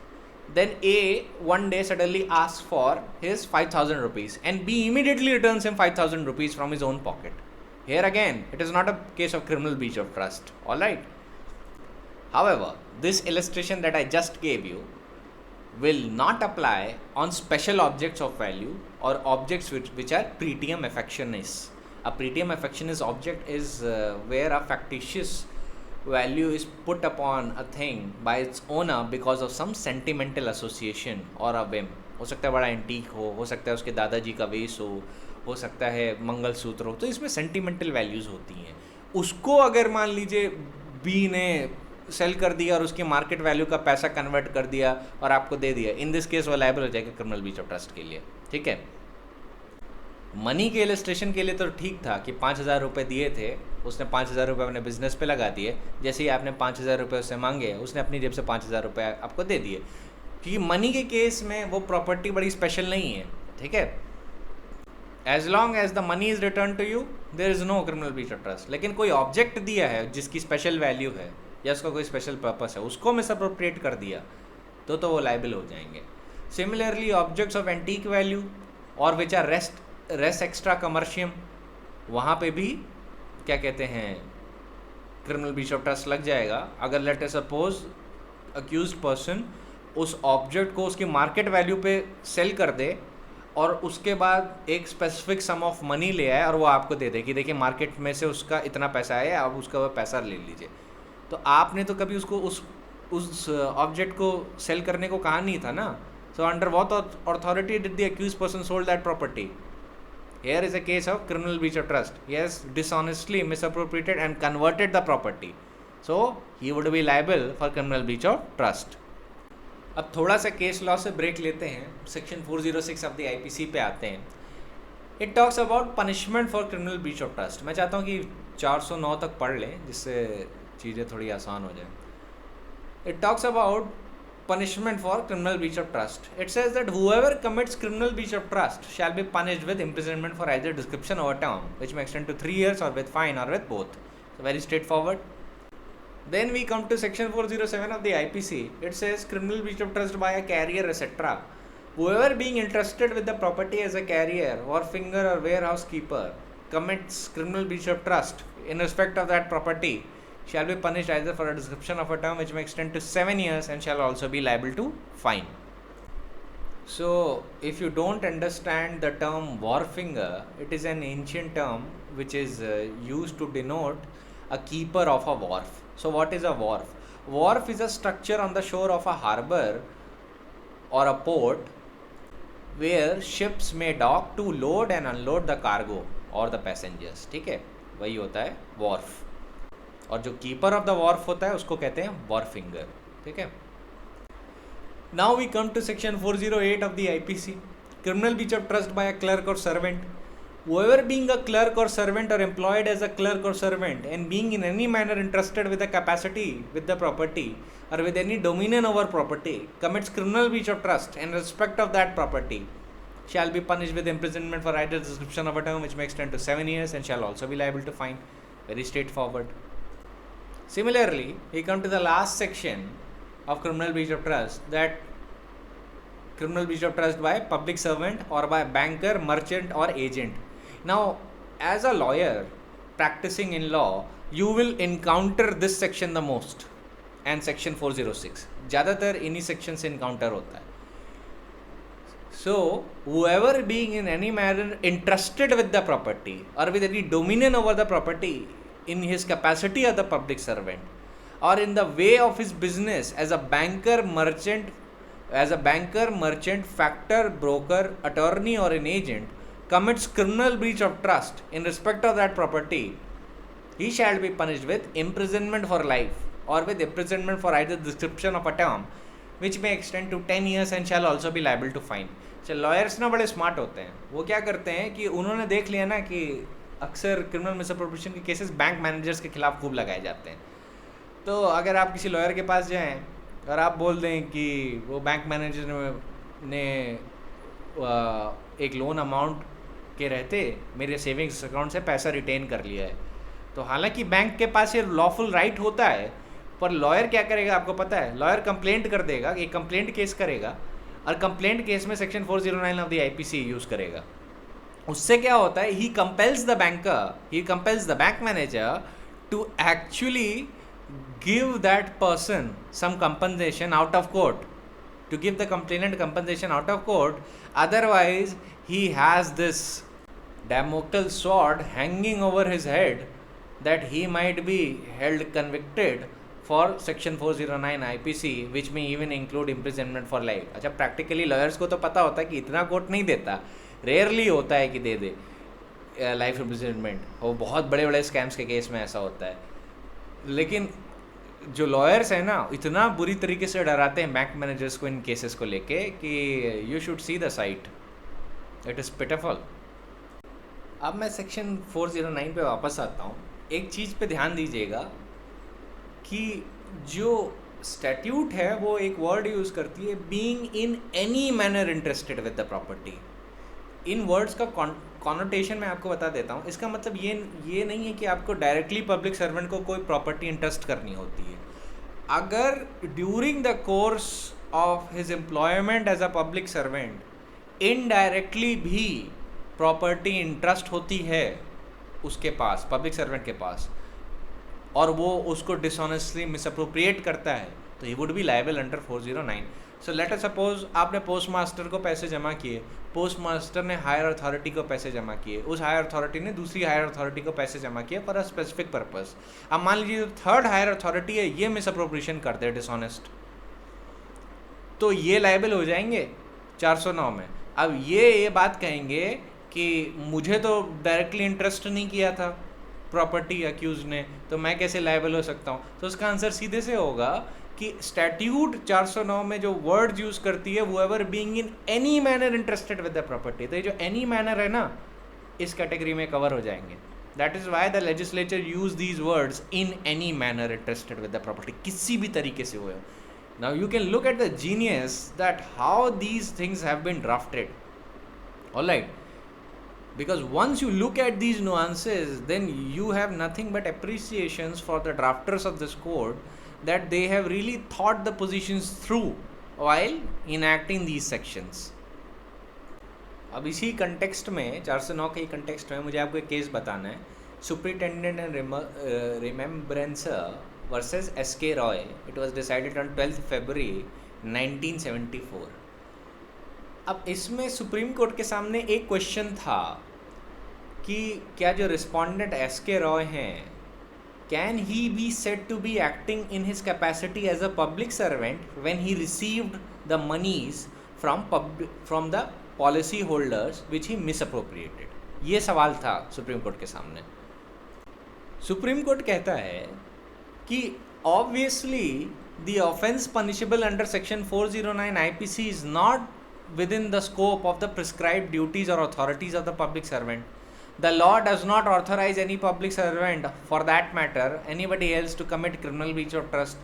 then A one day suddenly asks for his 5,000 rupees and B immediately returns him 5,000 rupees from his own pocket. Here again, it is not a case of criminal breach of trust. Alright. However, this illustration that I just gave you will not apply on special objects of value or objects which are pretium affectionis. A pretium affectionis object is where a factitious value is put upon a thing by its owner because of some sentimental association or a whim. हो सकता है बड़ा antique हो सकता है उसके दादाजी का वेस हो सकता है मंगलसूत्र हो, तो इसमें सेंटिमेंटल वैल्यूज़ होती हैं. उसको अगर मान लीजिए बी ने सेल कर दिया और उसकी मार्केट वैल्यू का पैसा कन्वर्ट कर दिया और आपको दे दिया, इन दिस केस वो लायबल हो जाएगा क्रिमिनल ब्रीच ऑफ ट्रस्ट के लिए, ठीक है. मनी के इलस्ट्रेशन के लिए तो ठीक था कि 5,000 रुपये दिए थे, उसने 5,000 रुपये अपने बिजनेस पे लगा दिए. जैसे ही आपने 5,000 रुपये उससे मांगे, उसने अपनी जेब से 5,000 रुपये आपको दे दिए. क्योंकि मनी के केस में वो प्रॉपर्टी बड़ी स्पेशल नहीं है, ठीक है. As long as the money is return to you there is no criminal breach of trust. लेकिन कोई ऑब्जेक्ट दिया है जिसकी स्पेशल वैल्यू है या उसका कोई स्पेशल पर्पस है, उसको मिसअप्रोप्रिएट कर दिया तो वो लाइबल हो जाएंगे. Similarly objects of antique value और विच आर रेस एक्स्ट्रा कमर्शियम, वहाँ पे भी क्या कहते हैं क्रिमिनल ब्रीच ऑफ ट्रस्ट लग जाएगा. अगर let us suppose accused person उस ऑब्जेक्ट को उसकी मार्केट वैल्यू पे सेल कर दे और उसके बाद एक स्पेसिफिक सम ऑफ मनी ले आए और वो आपको दे दे कि देखिए मार्केट में से उसका इतना पैसा आया, आप उसका वो पैसा ले लीजिए. तो आपने तो कभी उसको उस ऑब्जेक्ट को सेल करने को कहा नहीं था ना. So under what authority did the accused person sold that property? Here is a case of criminal breach of trust. He has dishonestly misappropriated and converted the property. So, he would be liable for criminal breach of trust. अब थोड़ा सा case law से break लेते हैं, section 406 of the IPC पे आते हैं. It talks about punishment for criminal breach of trust. मैं चाहता हूँ कि 409 तक पढ़ लें जिससे चीज़ें थोड़ी आसान हो जाए. It talks about punishment for criminal breach of trust. It says that whoever commits criminal breach of trust shall be punished with imprisonment for either description or term, which may extend to 3 years or with fine or with both. So very straightforward. Then we come to section 407 of the IPC. It says criminal breach of trust by a carrier, etc. Whoever being entrusted with the property as a carrier or finger or warehouse keeper commits criminal breach of trust in respect of that property shall be punished either for a description of a term which may extend to 7 years and shall also be liable to fine. So, if you don't understand the term wharfinger, it is an ancient term which is used to denote a keeper of a wharf. So, what is a wharf? Wharf is a structure on the shore of a harbor or a port where ships may dock to load and unload the cargo or the passengers. ठीक है, वही होता है wharf. और जो keeper of the Wharf होता है उसको कहते हैं वॉर्फिंगर, ठीक है. Now we come to section 408 of the IPC. Criminal breach of trust by a clerk और servant. whoever being a clerk or servant or employed as a clerk or servant and being in any manner entrusted with a capacity with the property or with any dominion over property commits criminal breach of trust in respect of that property shall be punished with imprisonment for either description of a term which may extend to 7 years and shall also be liable to fine. Very straightforward. Similarly, we come to the last section of criminal breach of trust, that criminal breach of trust by public servant or by banker, merchant or agent. Now, as a lawyer practicing in law, you will encounter this section the most and section 406. ज़्यादातर इन्हीं section से encounter होता है. So, whoever being in any manner entrusted with the property or with any dominion over the property in his capacity as a public servant or in the way of his business as a banker, merchant, factor, broker, attorney or an agent commits criminal breach of trust in respect of that property, he shall be punished with imprisonment for life or with imprisonment for either description of a term which may extend to 10 years and shall also be liable to fine. चल lawyers ना बड़े smart होते हैं. वो क्या करते हैं कि उन्होंने देख लिया ना कि अक्सर क्रिमिनल मिसअप्रोप्रिएशन के केसेस बैंक मैनेजर्स के खिलाफ खूब लगाए जाते हैं. तो अगर आप किसी लॉयर के पास जाएं और आप बोल दें कि वो बैंक मैनेजर ने एक लोन अमाउंट के रहते मेरे सेविंग्स अकाउंट से पैसा रिटेन कर लिया है, तो हालांकि बैंक के पास ये लॉफुल राइट होता है, पर लॉयर क्या करेगा आपको पता है? लॉयर कंप्लेंट कर देगा, एक कंप्लेंट केस करेगा और कंप्लेंट केस में section 409 of the IPC use करेगा. उससे क्या होता है? He compels the bank manager to actually give that person some compensation out of court, to give the complainant compensation out of court. Otherwise, he has this Damocles sword hanging over his head that he might be held convicted for section 409 IPC, which may even include imprisonment for life. अच्छा, practically lawyers को तो पता होता है कि इतना court नहीं देता, रेयरली होता है कि दे दे लाइफ इम्प्रिजनमेंट, और बहुत बड़े बड़े स्कैम्स के केस में ऐसा होता है. लेकिन जो लॉयर्स हैं ना, इतना बुरी तरीके से डराते हैं बैंक मैनेजर्स को इन केसेस को लेके कि you should see the site, it is pitiful. अब मैं सेक्शन 409 पे वापस आता हूँ. एक चीज़ पे ध्यान दीजिएगा कि जो स्टैट्यूट है वो एक वर्ड यूज़ करती है, being in any manner interested with the property. In words का कॉनोटेशन मैं आपको बता देता हूँ. इसका मतलब ये नहीं है कि आपको डायरेक्टली पब्लिक सर्वेंट को कोई प्रॉपर्टी इंटरेस्ट करनी होती है. अगर during the course of his employment as a public servant indirectly भी प्रॉपर्टी इंटरेस्ट होती है उसके पास, पब्लिक सर्वेंट के पास, और वो उसको डिसऑनेस्टली मिसअप्रोप्रिएट करता है, तो ही would be liable under 409. So let us suppose आपने पोस्ट मास्टर को पैसे जमा किए, पोस्ट मास्टर ने हायर अथॉरिटी को पैसे जमा किए, उस हायर अथॉरिटी ने दूसरी हायर अथॉरिटी को पैसे जमा किए फॉर अ स्पेसिफिक पर्पस. अब मान लीजिए जो थर्ड हायर अथॉरिटी है ये मिसअप्रोप्रिएशन करते हैं, डिसऑनेस्ट, तो ये लायबल हो जाएंगे 409 में. अब ये बात कहेंगे कि मुझे तो डायरेक्टली इंटरेस्ट नहीं किया था प्रॉपर्टी अक्यूज ने, तो मैं कैसे लायबल हो सकता हूँ? तो उसका आंसर सीधे से होगा कि स्टैट्यूट 409 में जो वर्ड यूज करती है, whoever being in any manner interested with the property, तो ये जो any manner है ना, इस कैटेगरी में कवर हो जाएंगे. That is why the legislature use these words, in any manner interested with the property, किसी भी तरीके से हुए. Now you can look at the genius that how these things have been drafted. Alright, because once you look at these nuances, then you have nothing but appreciations for the drafters of this code, that they have really thought the positions through while enacting these sections. अब इसी context में 409 के context में मुझे आपको एक case बताना है, superintendent and remembrancer versus S K Roy. It was decided on 12 February 1974. अब इसमें सुप्रीम कोर्ट के सामने एक क्वेश्चन था कि क्या जो रिस्पोंडेंट एसके रॉय हैं, can he be said to be acting in his capacity as a public servant when he received the monies from the policy holders which he misappropriated? ये सवाल था सुप्रीम कोर्ट के सामने. सुप्रीम कोर्ट कहता है कि obviously the offense punishable under section 409 IPC is not within the scope of the prescribed duties or authorities of the public servant. The law does not authorize any public servant, for that matter, anybody else to commit criminal breach of trust.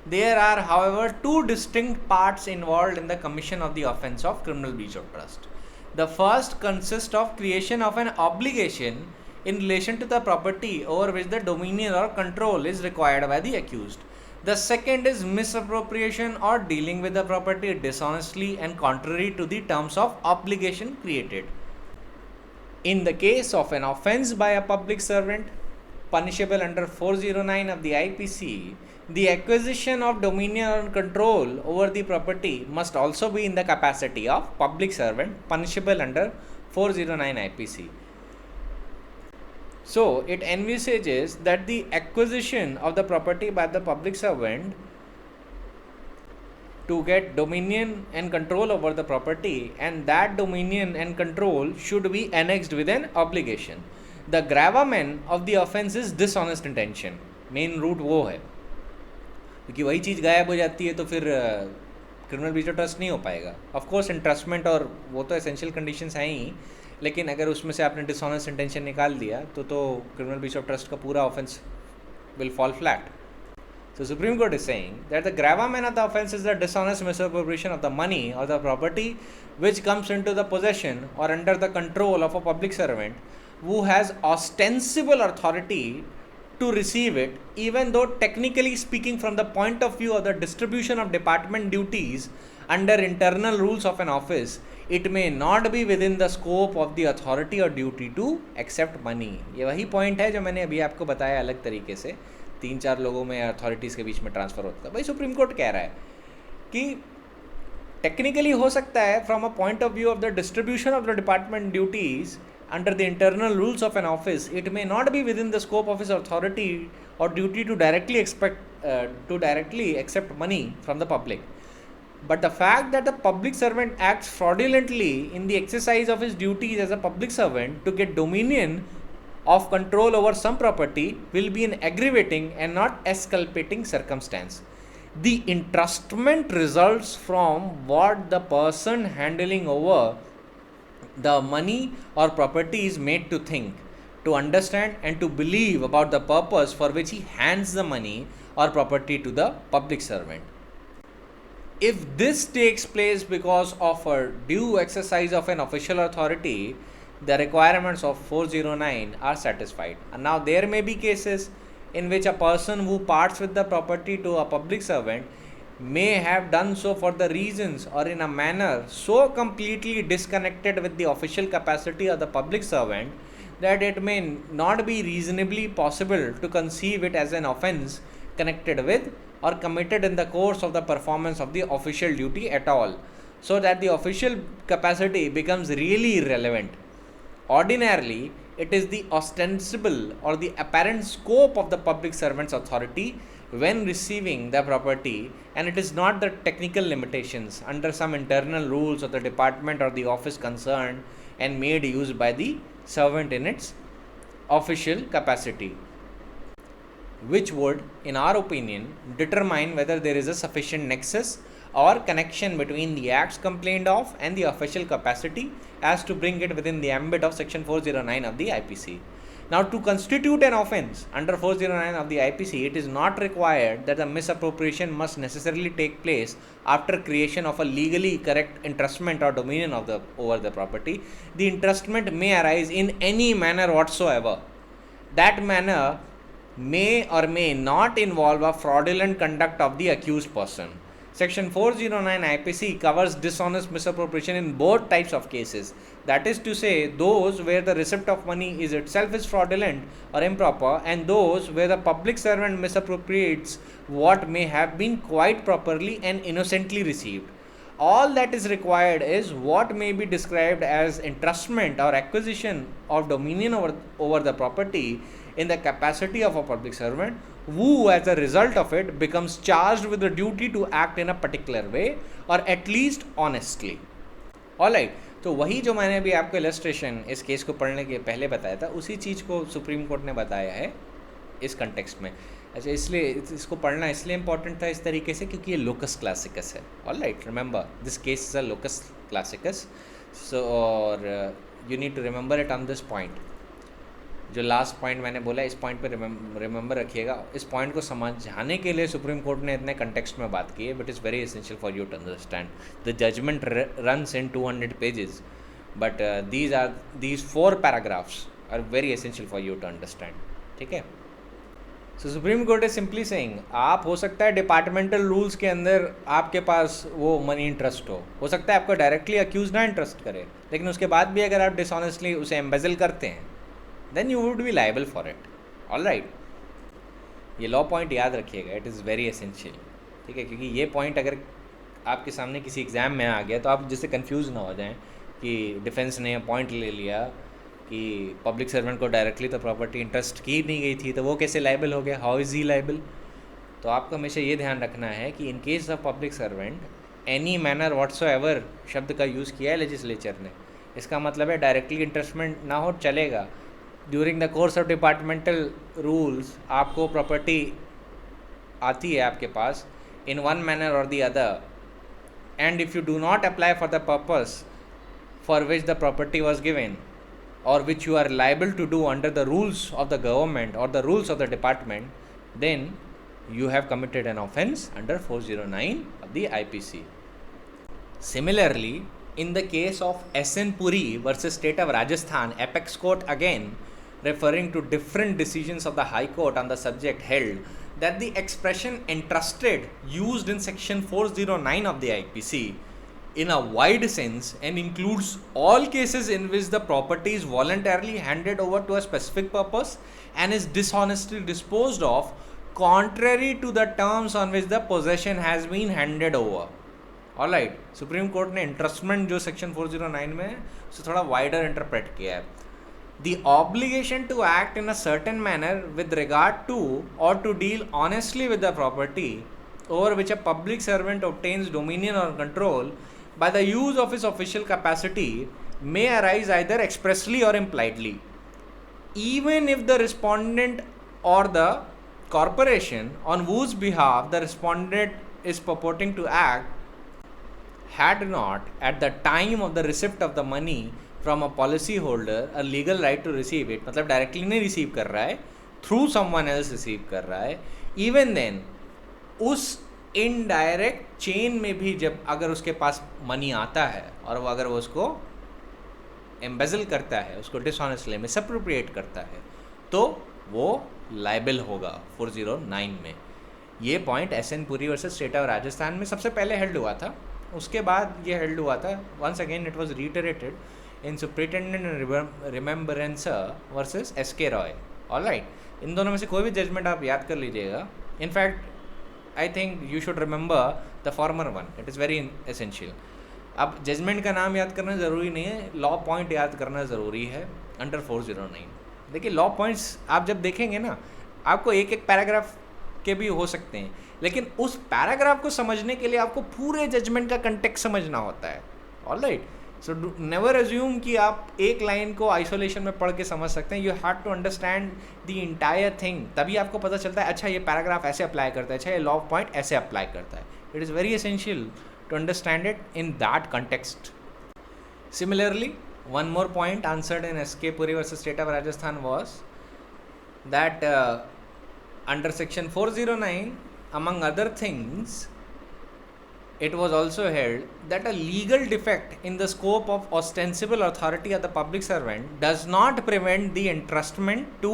There are, however, two distinct parts involved in the commission of the offence of criminal breach of trust. The first consists of creation of an obligation in relation to the property over which the dominion or control is required by the accused. The second is misappropriation or dealing with the property dishonestly and contrary to the terms of obligation created. In the case of an offence by a public servant, punishable under 409 of the IPC, the acquisition of dominion or control over the property must also be in the capacity of public servant, punishable under 409 IPC. So, it envisages that the acquisition of the property by the public servant to get dominion and control over the property, and that dominion and control should be annexed with an obligation. The gravamen of the offence is dishonest intention. Main root वो है, क्योंकि वही चीज़ गायब हो जाती है तो फिर क्रिमिनल ब्रीच ऑफ ट्रस्ट नहीं हो पाएगा. ऑफ कोर्स इंट्रस्टमेंट और वो तो एसेंशियल कंडीशंस हैं ही, लेकिन अगर उसमें से आपने डिसऑनेस्ट इंटेंशन निकाल दिया तो क्रिमिनल ब्रीच ऑफ ट्रस्ट का पूरा offence will fall flat. So Supreme Court is saying that the gravamen of the offence is the dishonest misappropriation of the money or the property which comes into the possession or under the control of a public servant who has ostensible authority to receive it, even though technically speaking from the point of view of the distribution of department duties under internal rules of an office, it may not be within the scope of the authority or duty to accept money. ये वही point है जो मैंने अभी आपको बताया अलग तरीके से, 3-4 लोगों में अथॉरिटीज़ के बीच में ट्रांसफ़र होता है. भाई सुप्रीम कोर्ट कह रहा है कि टेक्निकली हो सकता है from a point of view of the distribution of the department duties under the internal rules of an office, it may not be within the scope of his authority or duty to directly accept money from the public. But the fact that the public servant acts fraudulently in the exercise of his duties as a public servant to get dominion of control over some property will be an aggravating and not exculpating circumstance. The entrustment results from what the person handling over the money or property is made to think, to understand and to believe about the purpose for which he hands the money or property to the public servant. If this takes place because of a due exercise of an official authority, the requirements of 409 are satisfied. And now there may be cases in which a person who parts with the property to a public servant may have done so for the reasons or in a manner so completely disconnected with the official capacity of the public servant that it may not be reasonably possible to conceive it as an offence connected with or committed in the course of the performance of the official duty at all, so that the official capacity becomes really irrelevant. Ordinarily, it is the ostensible or the apparent scope of the public servant's authority when receiving the property, and it is not the technical limitations under some internal rules of the department or the office concerned and made use by the servant in its official capacity, which would, in our opinion, determine whether there is a sufficient nexus or connection between the acts complained of and the official capacity as to bring it within the ambit of section 409 of the IPC. Now, to constitute an offence under 409 of the IPC, it is not required that the misappropriation must necessarily take place after creation of a legally correct entrustment or dominion of over the property. The entrustment may arise in any manner whatsoever. That manner may or may not involve a fraudulent conduct of the accused person. Section 409 IPC covers dishonest misappropriation in both types of cases. That is to say, those where the receipt of money is itself is fraudulent or improper, and those where the public servant misappropriates what may have been quite properly and innocently received. All that is required is what may be described as entrustment or acquisition of dominion over the property in the capacity of a public servant, who as a result of it becomes charged with the duty to act in a particular way or at least honestly. Alright, तो वही जो मैंने अभी आपको illustration इस case को पढ़ने के पहले बताया था, उसी चीज़ को सुप्रीम कोर्ट ने बताया है इस कंटेक्स्ट में. अच्छा, इसलिए इसको पढ़ना इसलिए इम्पॉर्टेंट था इस तरीके से क्योंकि ये लोकस क्लासिकस है. Alright, remember this case is a locus classicus, so और you need to remember it on this point. जो लास्ट पॉइंट मैंने बोला, इस पॉइंट पे रिमेंबर रखिएगा। इस पॉइंट को समझाने के लिए सुप्रीम कोर्ट ने इतने कंटेक्स्ट में बात की है, but is very essential for you to understand. The judgment runs in 200 pages, but these 4 paragraphs are very essential for you to understand, ठीक है। So supreme court is simply saying, आप हो सकता है डिपार्टमेंटल रूल्स के अंदर आपके पास वो मनी इंटरेस्ट हो सकता है आपको डायरेक्टली अक्यूज ना इंटरेस्ट करे, लेकिन उसके बाद भी अगर आप डिसऑनेस्टली उसे एम्बेजल करते हैं, then you would be liable for it. All right, ये लॉ पॉइंट याद रखिएगा, इट इज़ वेरी एसेंशियल, ठीक है, क्योंकि ये पॉइंट अगर आपके सामने किसी एग्ज़ाम में आ गया तो आप जिससे कंफ्यूज ना हो जाएं कि डिफेंस ने पॉइंट ले लिया कि पब्लिक सर्वेंट को डायरेक्टली तो प्रॉपर्टी इंटरेस्ट की नहीं गई थी, तो वो कैसे लायबल हो गया, हाउ इज़ ही लायबल। तो आपको हमेशा ये ध्यान रखना है कि in case of public servant any manner whatsoever शब्द का यूज़ किया है लेजिस्लेचर ने, इसका मतलब है डायरेक्टली इंटरेस्टमेंट ना हो चलेगा। During the course of departmental rules आपको प्रॉपर्टी आती है आपके पास इन वन मैनर और the other, and if you do not apply for the purpose for which the property was given or which you are liable to do under the rules of the government or the rules of the department, then you have committed an offence under 409 of the IPC. Similarly, in the case of SN Puri versus State of Rajasthan, Apex Court again referring to different decisions of the High Court on the subject held that the expression entrusted used in section 409 of the IPC in a wide sense and includes all cases in which the property is voluntarily handed over to a specific purpose and is dishonestly disposed of contrary to the terms on which the possession has been handed over. All right, supreme court ने इंटरेस्टमेंट जो section 409 में है उसे थोड़ा wider interpret किया है। The obligation to act in a certain manner with regard to or to deal honestly with the property over which a public servant obtains dominion or control by the use of his official capacity may arise either expressly or impliedly, even if the respondent or the corporation on whose behalf the respondent is purporting to act had not at the time of the receipt of the money from a policy holder a legal right to receive it, मतलब directly नहीं receive कर रहा है, through someone else receive कर रहा है, even then उस indirect chain में भी जब अगर उसके पास मनी आता है और वो अगर वो उसको एम्बेजल करता है, उसको डिसऑनेस्टली मिसअप्रोप्रिएट करता है, तो वो लायबल होगा 409 में। ये point SN Puri versus state of Rajasthan में सबसे पहले हेल्ड हुआ था, उसके बाद ये हेल्ड हुआ था once again it was reiterated in superintendent remembrance versus SK Roy. All right, in दोनों में से कोई भी जजमेंट आप याद कर लीजिएगा। In fact I think you should remember the former one. It is very essential. अब जजमेंट का नाम याद करना ज़रूरी नहीं है, लॉ पॉइंट याद करना ज़रूरी है अंडर 409। देखिए लॉ पॉइंट्स आप जब देखेंगे ना, आपको एक एक पैराग्राफ के भी हो सकते हैं, लेकिन उस पैराग्राफ को समझने के लिए आपको पूरे जजमेंट का कंटेक्स्ट समझना होता है। All right, so never assume कि आप एक लाइन को आइसोलेशन में पढ़ के समझ सकते हैं। You have to understand the entire thing, तभी आपको पता चलता है अच्छा ये पैराग्राफ ऐसे अप्लाई करता है, अच्छा ये लॉ पॉइंट ऐसे अप्लाई करता है। It is very essential to understand it in that context. Similarly one more point answered in SK Puri versus State of Rajasthan was that under section 409 among other things it was also held that a legal defect in the scope of ostensible authority of the public servant does not prevent the entrustment to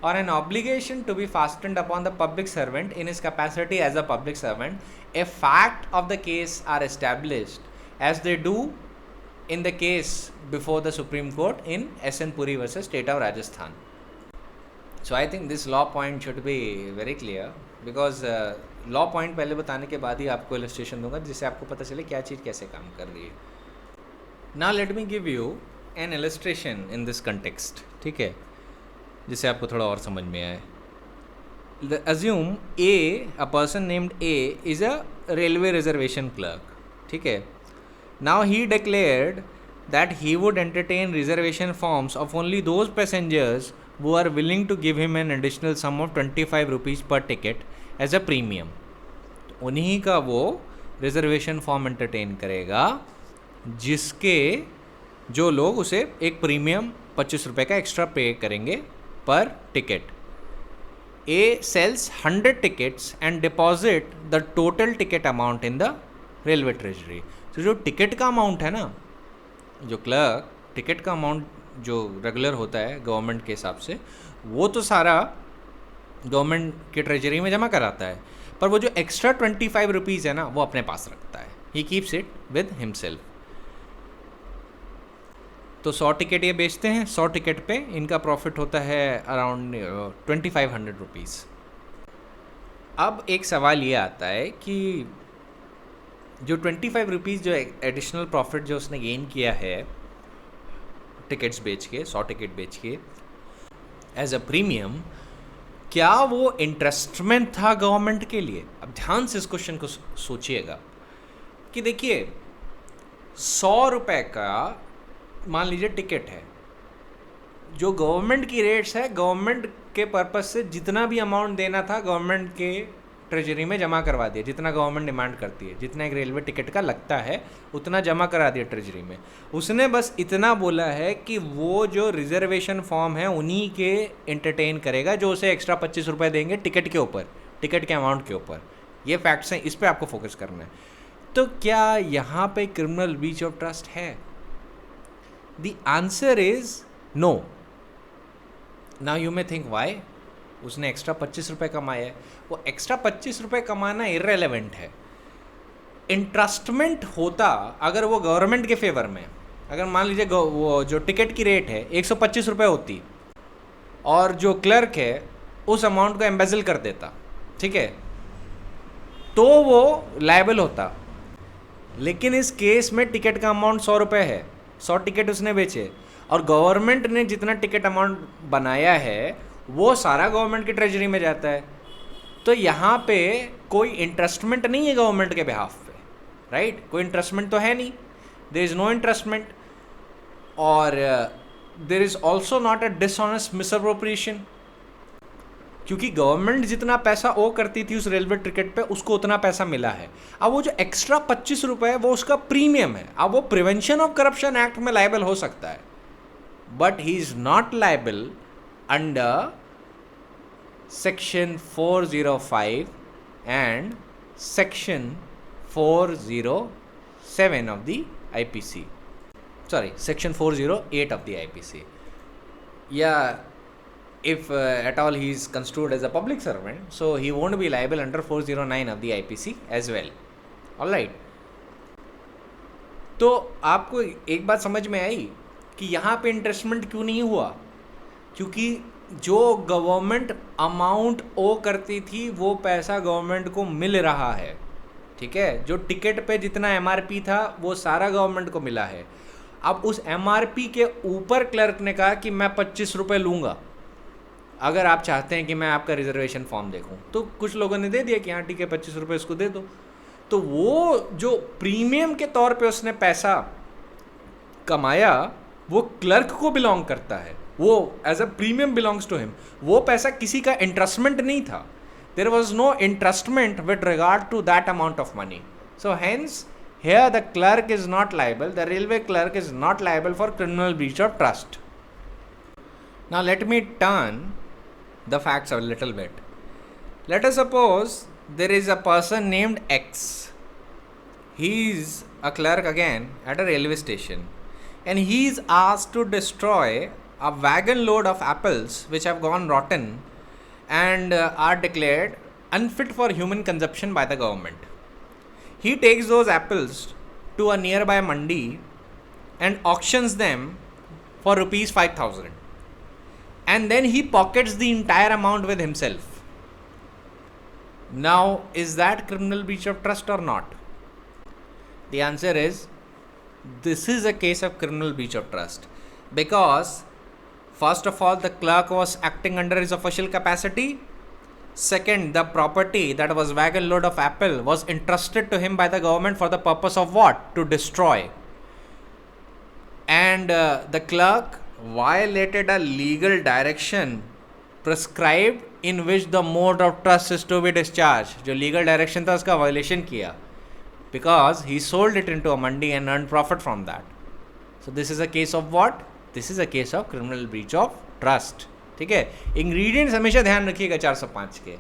or an obligation to be fastened upon the public servant in his capacity as a public servant if fact of the case are established as they do in the case before the Supreme Court in SN Puri versus State of Rajasthan. So I think this law point should be very clear because law point पहले बताने के बाद ही आपको illustration दूंगा जिससे आपको पता चले क्या चीज़ कैसे काम कर रही है। Now let me give you N illustration in this context, ठीक है, जिससे आपको थोड़ा और समझ में आए। Assume a person named A is a railway reservation clerk, ठीक है। Now he declared that he would entertain reservation forms of only those passengers who are willing to give him an additional sum of 25 rupees per ticket as a premium. उन्हीं का वो reservation form entertain करेगा जिसके जो लोग उसे एक premium 25 रुपये का एक्स्ट्रा पे करेंगे per ticket. A sells 100 tickets and deposit the total ticket amount in the railway treasury. तो जो टिकट का अमाउंट है ना, जो क्लर्क टिकट का अमाउंट जो रेगुलर होता है गवर्नमेंट के हिसाब से, वो तो सारा गवर्नमेंट के ट्रेजरी में जमा कराता है, पर वो जो एक्स्ट्रा 25 रुपीज़ है ना, वो अपने पास रखता है. He keeps it with himself. तो 100 टिकट ये बेचते हैं. 100 टिकट पे इनका प्रॉफिट होता है अराउंड 2500 रुपीज़. अब एक सवाल ये आता है कि जो 25 रुपीज़ जो एडिशनल प्रॉफिट जो उसने गेन किया है टिकट्स बेच के, 100 टिकट बेच के एज अ प्रीमियम, क्या वो इंटरेस्टमेंट था गवर्नमेंट के लिए? अब ध्यान से इस क्वेश्चन को सोचिएगा कि देखिए 100 रुपये का मान लीजिए टिकट है, जो गवर्नमेंट की रेट्स है, गवर्नमेंट के पर्पस से जितना भी अमाउंट देना था गवर्नमेंट के ट्रेजरी में जमा करवा दिया, जितना गवर्नमेंट डिमांड करती है, जितना एक रेलवे टिकट का लगता है उतना जमा करा दिया ट्रेजरी में. उसने बस इतना बोला है कि वो जो रिजर्वेशन फॉर्म है उन्हीं के एंटरटेन करेगा, जो उसे एक्स्ट्रा 25 रुपये देंगे टिकट के ऊपर, टिकट के अमाउंट के ऊपर. ये फैक्ट्स हैं, इस पर आपको फोकस करना है. तो क्या यहाँ पे क्रिमिनल ब्रीच ऑफ ट्रस्ट है? The answer is no. Now you may think why. उसने एक्स्ट्रा 25 रुपये कमाया है. वो एक्स्ट्रा 25 रुपये कमाना इररेलेवेंट है. इंट्रस्टमेंट होता अगर वो गवर्नमेंट के फेवर में, अगर मान लीजिए वो जो टिकट की रेट है 125 रुपये होती और जो क्लर्क है उस अमाउंट को एम्बेजल कर देता, ठीक है, तो वो लायबल होता. लेकिन इस केस में टिकट का अमाउंट 100 रुपये है, 100 टिकट उसने बेचे और गवर्नमेंट ने जितना टिकट अमाउंट बनाया है वो सारा गवर्नमेंट की ट्रेजरी में जाता है. तो यहाँ पे कोई इंटरेस्टमेंट नहीं है गवर्नमेंट के बिहाफ पे, राइट? कोई इंटरेस्टमेंट तो है नहीं. There is no entrustment. और there is also not a dishonest misappropriation, क्योंकि गवर्नमेंट जितना पैसा ओ करती थी उस रेलवे टिकट पे उसको उतना पैसा मिला है. अब वो जो एक्स्ट्रा 25 रुपये है वो उसका प्रीमियम है. अब वो प्रिवेंशन ऑफ करप्शन एक्ट में लायबल हो सकता है, but he is not liable under section 405 and section 407 of the IPC. Sorry, section 408 of the IPC. Yeah, if at all he is construed as a public servant, so he won't be liable under 409 of the IPC as well. All right. तो आपको एक बात समझ में आई कि यहाँ पे इंटरेस्टमेंट क्यों नहीं हुआ? क्योंकि जो गवर्नमेंट अमाउंट ओ करती थी वो पैसा गवर्नमेंट को मिल रहा है, ठीक है. जो टिकट पे जितना एमआरपी था वो सारा गवर्नमेंट को मिला है. अब उस एमआरपी के ऊपर क्लर्क ने कहा कि मैं 25 रुपये लूँगा अगर आप चाहते हैं कि मैं आपका रिजर्वेशन फॉर्म देखूँ. तो कुछ लोगों ने दे दिया कि हाँ ठीक है 25 रुपये इसको दे दो. तो वो जो प्रीमियम के तौर पे उसने पैसा कमाया वो क्लर्क को बिलोंग करता है, वो as a premium belongs to him. वो पैसा किसी का इंटरेस्टमेंट नहीं था. There was no entrustment with regard to that amount of money. So hence here the clerk is not liable, the railway clerk is not liable for criminal breach of trust. Now let me turn the facts a little bit. Let us suppose there is a person named X. He is a clerk again at a railway station and he is asked to destroy a wagon load of apples which have gone rotten and are declared unfit for human consumption by the government. He takes those apples to a nearby mandi and auctions them for rupees 5,000 and then he pockets the entire amount with himself. Now, is that criminal breach of trust or not? The answer is this is a case of criminal breach of trust because first of all the clerk was acting under his official capacity. Second, the property that was wagon load of apple was entrusted to him by the government for the purpose of what? To destroy. And the clerk violated a legal direction prescribed in which the mode of trust is to be discharged. जो legal direction था उसका violation किया because he sold it into a mandi and earned profit from that. So this is a case of what? This is a case of criminal breach of trust. ठीक है। Ingredients हमेशा ध्यान रखिएगा 405 के।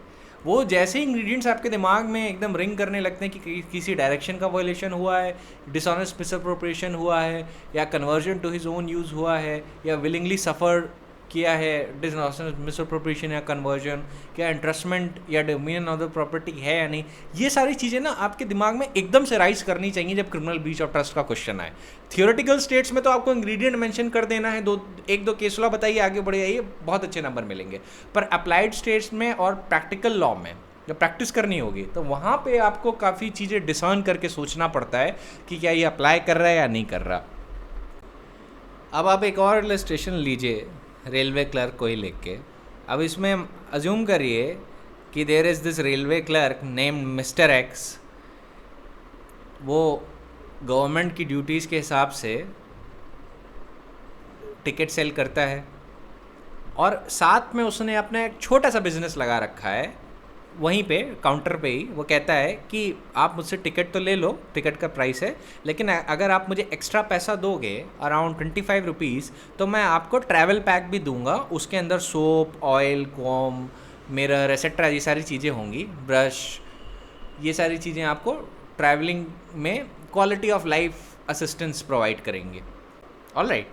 वो जैसे इंग्रेडिएंट्स आपके दिमाग में एकदम रिंग करने लगते हैं कि किसी डायरेक्शन का वायलेशन हुआ है, डिसऑनेस्ट मिसअप्रोप्रिएशन हुआ है, या conversion to his own use हुआ है, या विलिंगली सफ़र किया है डिसऑनेस्ट मिसअप्रोप्रिएशन या कन्वर्जन, क्या इंट्रस्टमेंट या डोमिनियन ऑफ द प्रॉपर्टी है या नहीं, ये सारी चीज़ें ना आपके दिमाग में एकदम से राइज करनी चाहिए जब क्रिमिनल ब्रीच ऑफ ट्रस्ट का क्वेश्चन आए। थियोरेटिकल स्टेट्स में तो आपको इंग्रेडिएंट मेंशन कर देना है, एक दो केस लॉ बताइए, आगे बढ़ जाइए, बहुत अच्छे नंबर मिलेंगे। पर अप्लाइड स्टेट्स में और प्रैक्टिकल लॉ में जब प्रैक्टिस करनी होगी तो वहाँ पे आपको काफ़ी चीज़ें डिसर्न करके सोचना पड़ता है कि क्या ये अप्लाई कर रहा है या नहीं कर रहा। अब आप एक और इलस्ट्रेशन लीजिए रेलवे क्लर्क को ही लेके के। अब इसमें अज्यूम करिए कि there is this railway clerk named mister X. वो गवर्नमेंट की ड्यूटीज़ के हिसाब से टिकट सेल करता है और साथ में उसने अपना एक छोटा सा बिजनेस लगा रखा है वहीं पे काउंटर पे ही। वो कहता है कि आप मुझसे टिकट तो ले लो, टिकट का प्राइस है, लेकिन अगर आप मुझे एक्स्ट्रा पैसा दोगे अराउंड 25 रुपीज़ तो मैं आपको ट्रैवल पैक भी दूंगा। उसके अंदर soap, oil, com, mirror etcetera ये सारी चीज़ें होंगी, ब्रश, ये सारी चीज़ें आपको ट्रैवलिंग में quality of life assistance provide करेंगे। ऑलराइट,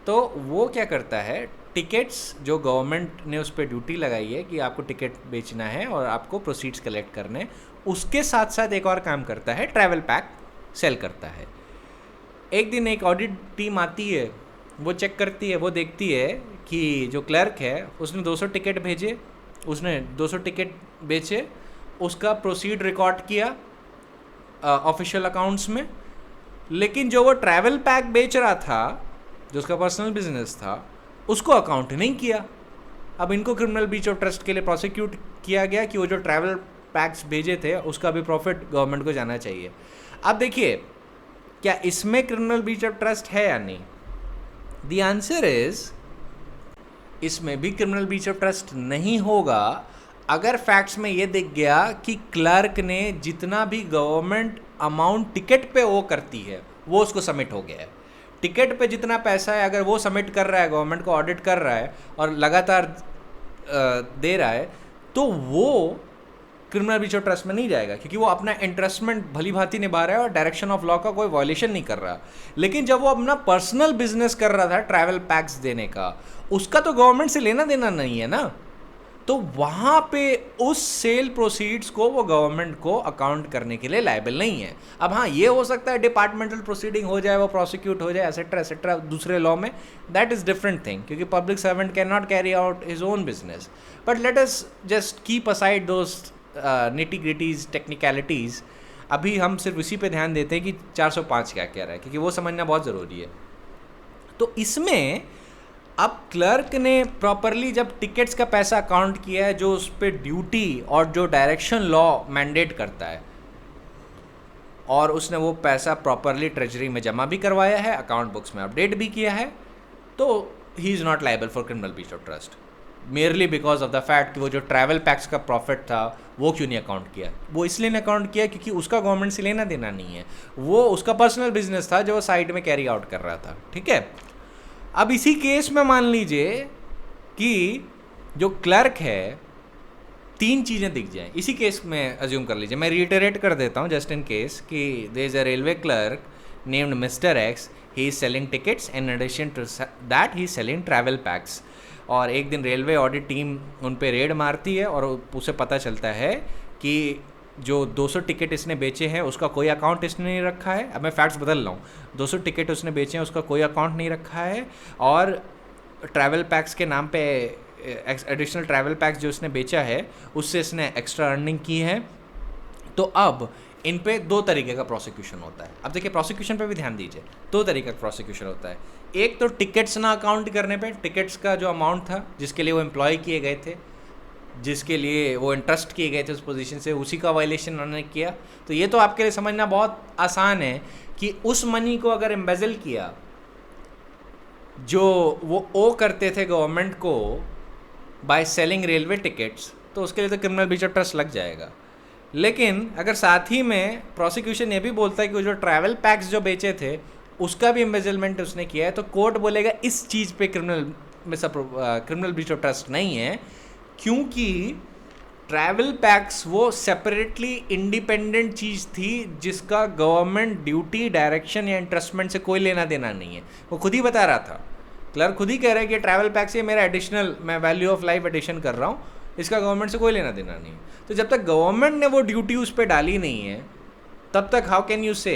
तो वो क्या करता है, टिकट्स जो गवर्नमेंट ने उस पर ड्यूटी लगाई है कि आपको टिकट बेचना है और आपको प्रोसीड्स कलेक्ट करने, उसके साथ साथ एक और काम करता है, ट्रैवल पैक सेल करता है। एक दिन एक ऑडिट टीम आती है, वो चेक करती है, वो देखती है कि जो क्लर्क है उसने 200 टिकट भेजे, उसने 200 टिकट बेचे, उसका प्रोसीड रिकॉर्ड किया ऑफिशियल अकाउंट्स में, लेकिन जो वो ट्रैवल पैक बेच रहा था, जो उसका पर्सनल बिजनेस था, उसको अकाउंट नहीं किया। अब इनको क्रिमिनल ब्रीच ऑफ ट्रस्ट के लिए प्रोसिक्यूट किया गया कि वो जो ट्रैवल पैक्स भेजे थे उसका भी प्रॉफिट गवर्नमेंट को जाना चाहिए। अब देखिए, क्या इसमें क्रिमिनल ब्रीच ऑफ ट्रस्ट है या नहीं? द आंसर इज इसमें भी क्रिमिनल ब्रीच ऑफ ट्रस्ट नहीं होगा अगर फैक्ट्स में ये दिख गया कि क्लर्क ने जितना भी गवर्नमेंट अमाउंट टिकट पे वो करती है वो उसको सबमिट हो गया है। टिकट पे जितना पैसा है अगर वो सबमिट कर रहा है, गवर्नमेंट को ऑडिट कर रहा है और लगातार दे रहा है, तो वो क्रिमिनल ब्रीच ऑफ ट्रस्ट में नहीं जाएगा, क्योंकि वो अपना इंटरेस्टमेंट भली भांति निभा रहा है और डायरेक्शन ऑफ लॉ का कोई वायलेशन नहीं कर रहा। लेकिन जब वो अपना पर्सनल बिजनेस कर रहा था ट्रैवल पैक्स देने का, उसका तो गवर्नमेंट से लेना देना नहीं है ना, तो वहाँ पे उस सेल प्रोसीड्स को वो गवर्नमेंट को अकाउंट करने के लिए लायबल नहीं है। अब हाँ, ये हो सकता है डिपार्टमेंटल प्रोसीडिंग हो जाए, वो प्रोसिक्यूट हो जाए, एसेट्रा एसेट्रा दूसरे लॉ में, दैट इज़ डिफरेंट थिंग, क्योंकि public servant can not carry out his own business. But let us just keep aside those nitty gritties technicalities. अभी हम सिर्फ इसी पे ध्यान देते हैं कि 405 क्या कह रहा है, क्योंकि वो समझना बहुत ज़रूरी है। तो इसमें अब क्लर्क ने प्रॉपरली जब टिकट्स का पैसा अकाउंट किया है जो उस पर ड्यूटी और जो डायरेक्शन लॉ मैंडेट करता है, और उसने वो पैसा प्रॉपरली ट्रेजरी में जमा भी करवाया है, अकाउंट बुक्स में अपडेट भी किया है, तो ही is not liable for criminal breach of trust merely because of the fact कि वो जो ट्रैवल पैक्स का प्रॉफिट था वो क्यों नहीं अकाउंट किया। वो इसलिए नहीं अकाउंट किया क्योंकि उसका गवर्नमेंट से लेना देना नहीं है, वो उसका पर्सनल बिजनेस था जो वो साइड में कैरी आउट कर रहा था। ठीक है, अब इसी केस में मान लीजिए कि जो क्लर्क है, 3 चीज़ें दिख जाएं इसी केस में, अज्यूम कर लीजिए, मैं रिटरेट कर देता हूँ जस्ट इन केस, कि there is a railway clerk named mister X, he is selling tickets, in addition to that he is selling travel packs. और एक दिन रेलवे ऑडिट टीम उन पे रेड मारती है और उसे पता चलता है कि जो 200 टिकट इसने बेचे हैं उसका कोई अकाउंट इसने नहीं रखा है। अब मैं फैक्ट्स बदल रहा हूँ, 200 टिकट उसने बेचे हैं उसका कोई अकाउंट नहीं रखा है, और ट्रैवल पैक्स के नाम पे एडिशनल ट्रैवल पैक्स जो उसने बेचा है उससे इसने एक्स्ट्रा अर्निंग की है। तो अब इन पे 2 तरीके का प्रोसिक्यूशन होता है। अब देखिए, प्रोसिक्यूशन पे भी ध्यान दीजिए, 2 तरीके का प्रोसिक्यूशन होता है। एक तो टिकट्स ना अकाउंट करने पे, टिकट्स का जो अमाउंट था जिसके लिए वो एम्प्लॉय किए गए थे, जिसके लिए वो इंटरेस्ट किए गए थे उस पोजीशन से, उसी का वायलेशन उन्होंने किया। तो ये तो आपके लिए समझना बहुत आसान है कि उस मनी को अगर एम्बेजल किया जो वो ओ करते थे गवर्नमेंट को बाय सेलिंग रेलवे टिकट्स, तो उसके लिए तो क्रिमिनल ब्रीच ऑफ ट्रस्ट लग जाएगा। लेकिन अगर साथ ही में प्रोसिक्यूशन ये भी बोलता है कि वो जो ट्रैवल पैक्स जो बेचे थे उसका भी एम्बेजलमेंट उसने किया है, तो कोर्ट बोलेगा इस चीज़ पे criminal criminal breach of trust नहीं है, क्योंकि ट्रैवल पैक्स वो सेपरेटली इंडिपेंडेंट चीज़ थी जिसका गवर्नमेंट ड्यूटी, डायरेक्शन या इंटरेस्टमेंट से कोई लेना देना नहीं है। वो खुद ही बता रहा था, क्लर्क खुद ही कह रहा है कि ट्रैवल पैक्स ये मेरा एडिशनल, मैं वैल्यू ऑफ लाइफ एडिशन कर रहा हूँ, इसका गवर्नमेंट से कोई लेना देना नहीं। तो जब तक गवर्नमेंट ने वो ड्यूटी उस पर डाली नहीं है, तब तक how can you say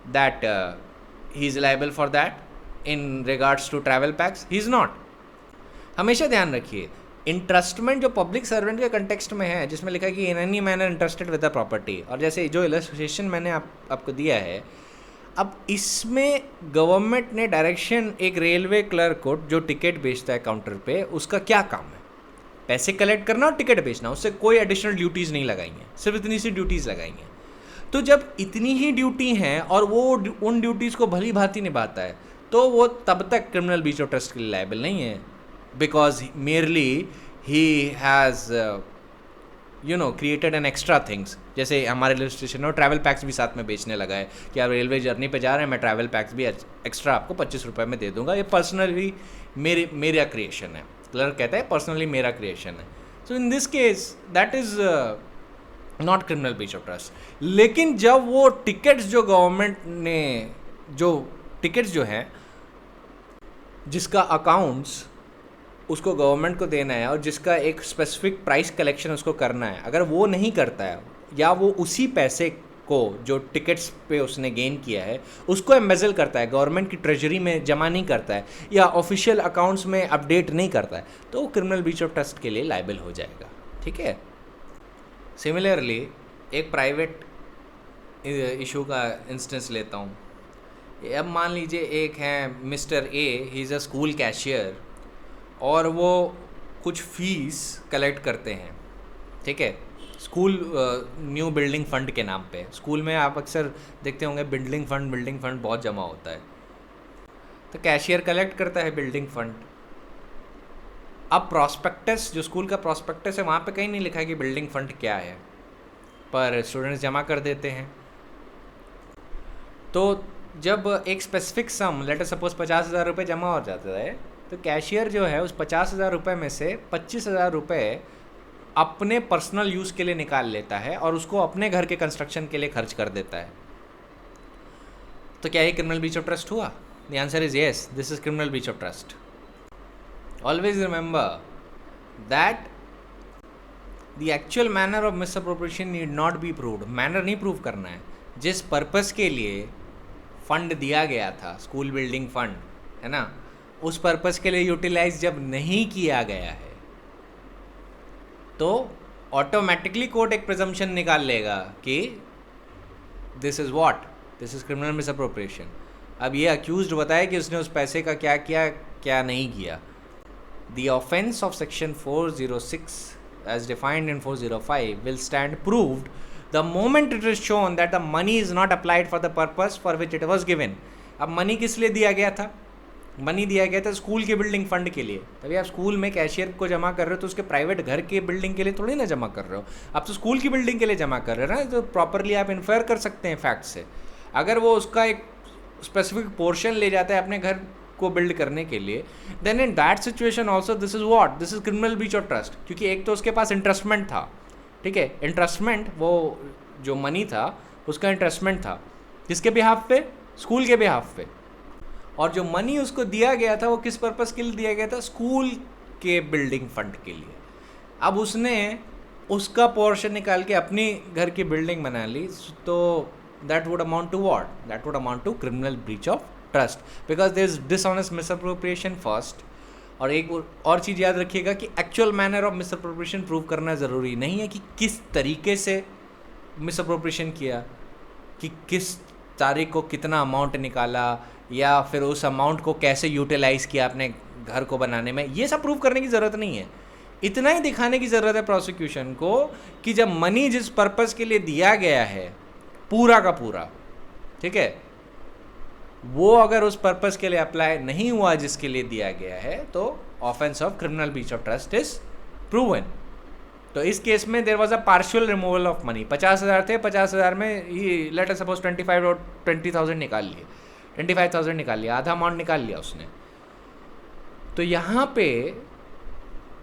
that he is liable for that in regards to travel packs? He is not. हमेशा ध्यान रखिए, इंटरेस्टमेंट जो पब्लिक सर्वेंट के कंटेक्स्ट में है, जिसमें लिखा है कि in any manner interested with the property, और जैसे जो इलस्ट्रेशन मैंने आपको दिया है, अब इसमें गवर्नमेंट ने डायरेक्शन, एक रेलवे क्लर्क को जो टिकट बेचता है काउंटर पे, उसका क्या काम है? पैसे कलेक्ट करना और टिकट बेचना, उससे कोई एडिशनल ड्यूटीज़ नहीं लगाई हैं, सिर्फ इतनी सी ड्यूटीज़ लगाई हैं। तो जब इतनी ही ड्यूटी हैं और वो उन ड्यूटीज़ को भली भांति निभाता है, तो वो तब तक क्रिमिनल ब्रीच ऑफ ट्रस्ट के लिए लायबल नहीं है, because merely he has created an extra things. जैसे हमारे रेलवे स्टेशन और ट्रैवल पैक्स भी साथ में बेचने लगा है कि आप रेलवे जर्नी पे जा रहे हैं, मैं ट्रैवल पैक्स भी एक्स्ट्रा आपको 25 रुपये में दे दूंगा, ये पर्सनली मेरा क्रिएशन है। क्लर्क कहता है पर्सनली मेरा क्रिएशन है। So in this case that is not criminal breach of trust. लेकिन जब वो टिकट्स जो गवर्नमेंट ने, जो टिकट्स जो हैं जिसका अकाउंट्स उसको गवर्नमेंट को देना है और जिसका एक स्पेसिफिक प्राइस कलेक्शन उसको करना है, अगर वो नहीं करता है या वो उसी पैसे को जो टिकट्स पे उसने गेन किया है उसको एम्बेजल करता है, गवर्नमेंट की ट्रेजरी में जमा नहीं करता है या ऑफिशियल अकाउंट्स में अपडेट नहीं करता है, तो वो क्रिमिनल ब्रीच ऑफ ट्रस्ट के लिए लायबल हो जाएगा। ठीक है। सिमिलरली एक प्राइवेट इशू का इंस्टेंस लेता हूँ। अब मान लीजिए एक है mister A, he is a school cashier और वो कुछ फीस कलेक्ट करते हैं। ठीक है, स्कूल न्यू बिल्डिंग फंड के नाम पे। स्कूल में आप अक्सर देखते होंगे बिल्डिंग फंड बहुत जमा होता है, तो कैशियर कलेक्ट करता है बिल्डिंग फंड। अब प्रॉस्पेक्टस, जो स्कूल का प्रॉस्पेक्टस है, वहाँ पे कहीं नहीं लिखा है कि बिल्डिंग फंड क्या है, पर स्टूडेंट्स जमा कर देते हैं। तो जब एक स्पेसिफिक सम, लेट अस सपोज 50,000 रुपये जमा हो जाता है, तो कैशियर जो है उस 50,000 रुपये में से 25,000 रुपये अपने पर्सनल यूज़ के लिए निकाल लेता है और उसको अपने घर के कंस्ट्रक्शन के लिए खर्च कर देता है। तो क्या ये क्रिमिनल ब्रीच ऑफ ट्रस्ट हुआ? The answer is yes, this is criminal breach of trust. Always remember that the actual manner of misappropriation need not be proved. Manner नहीं प्रूव करना है। जिस पर्पस के लिए फंड दिया गया था, स्कूल बिल्डिंग फंड है ना, उस पर्पस के लिए यूटिलाइज जब नहीं किया गया है तो ऑटोमेटिकली कोर्ट एक प्रिजम्पशन निकाल लेगा कि this is what, this is criminal misappropriation. अब ये अक्यूज्ड बताए कि उसने उस पैसे का क्या किया, क्या नहीं किया। The offence of section 406 as defined in 405 will stand proved the moment it is shown that the money is not applied for the purpose for which it was given। अब मनी किस लिए दिया गया था? मनी दिया गया था school के बिल्डिंग फंड के लिए। तभी आप स्कूल में कैशियर को जमा कर रहे हो तो उसके प्राइवेट घर के बिल्डिंग के लिए थोड़ी ना जमा कर रहे हो, आप तो स्कूल की बिल्डिंग के लिए जमा कर रहे हो ना। तो प्रॉपरली आप इन्फेयर कर सकते हैं फैक्ट से। अगर वो उसका एक स्पेसिफिक पोर्शन ले जाता है अपने घर को बिल्ड करने के लिए, then in that situation also this is what, this is criminal breach of trust. क्योंकि एक तो उसके पास इंटरेस्टमेंट था, ठीक है, इंटरेस्टमेंट, वो जो मनी था उसका इंटरेस्टमेंट था किसके बिहाफ पे? स्कूल के बिहाफ पे। और जो मनी उसको दिया गया था वो किस पर्पस के लिए दिया गया था? स्कूल के बिल्डिंग फंड के लिए। अब उसने उसका पोर्शन निकाल के अपनी घर की बिल्डिंग बना ली, तो that would amount to what? That would amount to criminal breach of trust, because there is dishonest misappropriation first. और एक और चीज़ याद रखिएगा कि actual manner of misappropriation prove करना ज़रूरी नहीं है कि किस तरीके से मिसअप्रोप्रिएशन किया, कि किस तारीख को कितना अमाउंट निकाला, या फिर उस अमाउंट को कैसे यूटिलाइज़ किया अपने घर को बनाने में। ये सब प्रूव करने की ज़रूरत नहीं है। इतना ही दिखाने की ज़रूरत है प्रोसिक्यूशन को कि जब मनी जिस पर्पस के लिए दिया गया है पूरा का पूरा, ठीक है, वो अगर उस पर्पस के लिए अप्लाई नहीं हुआ जिसके लिए दिया गया है, तो offence of criminal breach of trust is proven. तो इस केस में there was a partial removal of money. 50,000 थे, 50,000 में ही लेट अस सपोज 20,000 निकाल लिए, 25,000 निकाल लिया, आधा अमाउंट निकाल लिया उसने। तो यहाँ पे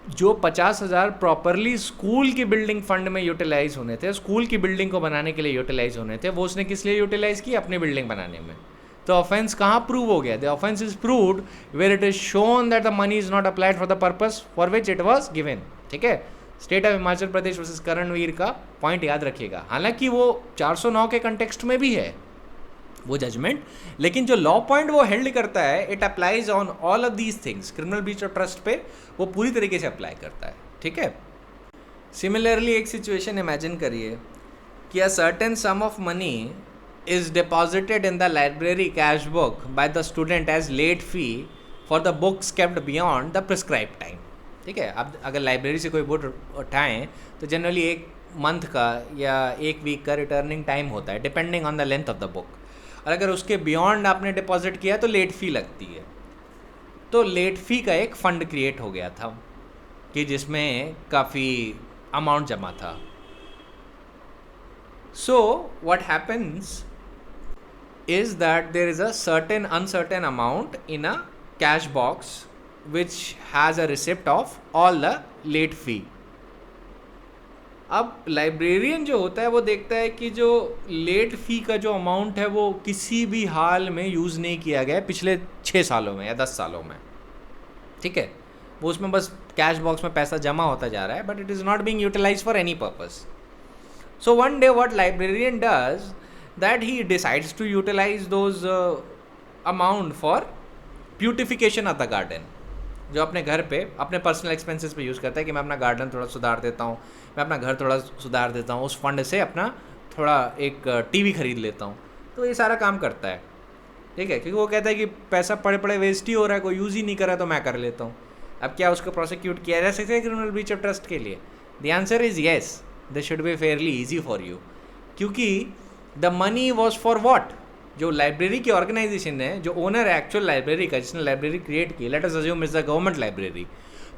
जो 50,000 प्रॉपरली स्कूल की बिल्डिंग फंड में यूटिलाइज होने थे, स्कूल की बिल्डिंग को बनाने के लिए यूटिलाइज होने थे, वो उसने किस लिए यूटिलाइज की? अपनी बिल्डिंग बनाने में। तो ऑफेंस कहाँ प्रूव हो गया? The offence is proved where it is shown that the money is not applied for the purpose for which it was given. ठीक है, state of Himachal Pradesh versus Karanveer का पॉइंट याद रखिएगा। हालांकि वो 409 के कंटेक्स्ट में भी है वो जजमेंट, लेकिन जो लॉ पॉइंट वो हेल्ड करता है, it applies on all of these things. Criminal breach of trust पे वो पूरी तरीके से अप्लाई करता है। ठीक है, सिमिलरली एक सिचुएशन इमेजिन करिए कि a certain some of money is deposited in the library cash book by the student as late fee for the books kept beyond the prescribed time। ठीक है, अब अगर लाइब्रेरी से कोई बुक उठाएं तो जनरली एक मंथ का या एक वीक का रिटर्निंग टाइम होता है depending on the length of the book, और अगर उसके बियॉन्ड आपने डिपॉजिट किया तो लेट फ़ी लगती है। तो लेट फ़ी का एक फ़ंड क्रिएट हो गया था कि जिसमें काफ़ी अमाउंट जमा था। So what happens is that there is a certain uncertain amount in a cash box which has a receipt of all the late fee। अब लाइब्रेरियन जो होता है वो देखता है कि जो लेट फ़ी का जो अमाउंट है वो किसी भी हाल में यूज़ नहीं किया गया पिछले 6 सालों में या 10 सालों में। ठीक है, वो उसमें बस कैश बॉक्स में पैसा जमा होता जा रहा है, but it is not being utilise for any purpose. So one day what librarian does that he decides to utilize those amount for beautification of the garden। जो अपने घर पे अपने पर्सनल एक्सपेंसेस पे यूज़ करता है कि मैं अपना गार्डन थोड़ा सुधार देता हूँ, मैं अपना घर थोड़ा सुधार देता हूँ, उस फंड से अपना थोड़ा एक टीवी खरीद लेता हूँ। तो ये सारा काम करता है। ठीक है, क्योंकि वो कहता है कि पैसा पड़े पड़े वेस्ट ही हो रहा है, कोई यूज़ ही नहीं कर रहा, तो मैं कर लेता हूँ। अब क्या उसको प्रोसिक्यूट किया जा सकता है क्रिमिनल ब्रीच ऑफ ट्रस्ट के लिए? The answer is yes, this should be fairly easy for you, क्योंकि the money was for what? जो लाइब्रेरी की ऑर्गेनाइजेशन है, जो ओनर है एक्चुअल लाइब्रेरी का, जिसने लाइब्रेरी क्रिएट की, let us assume is the government library,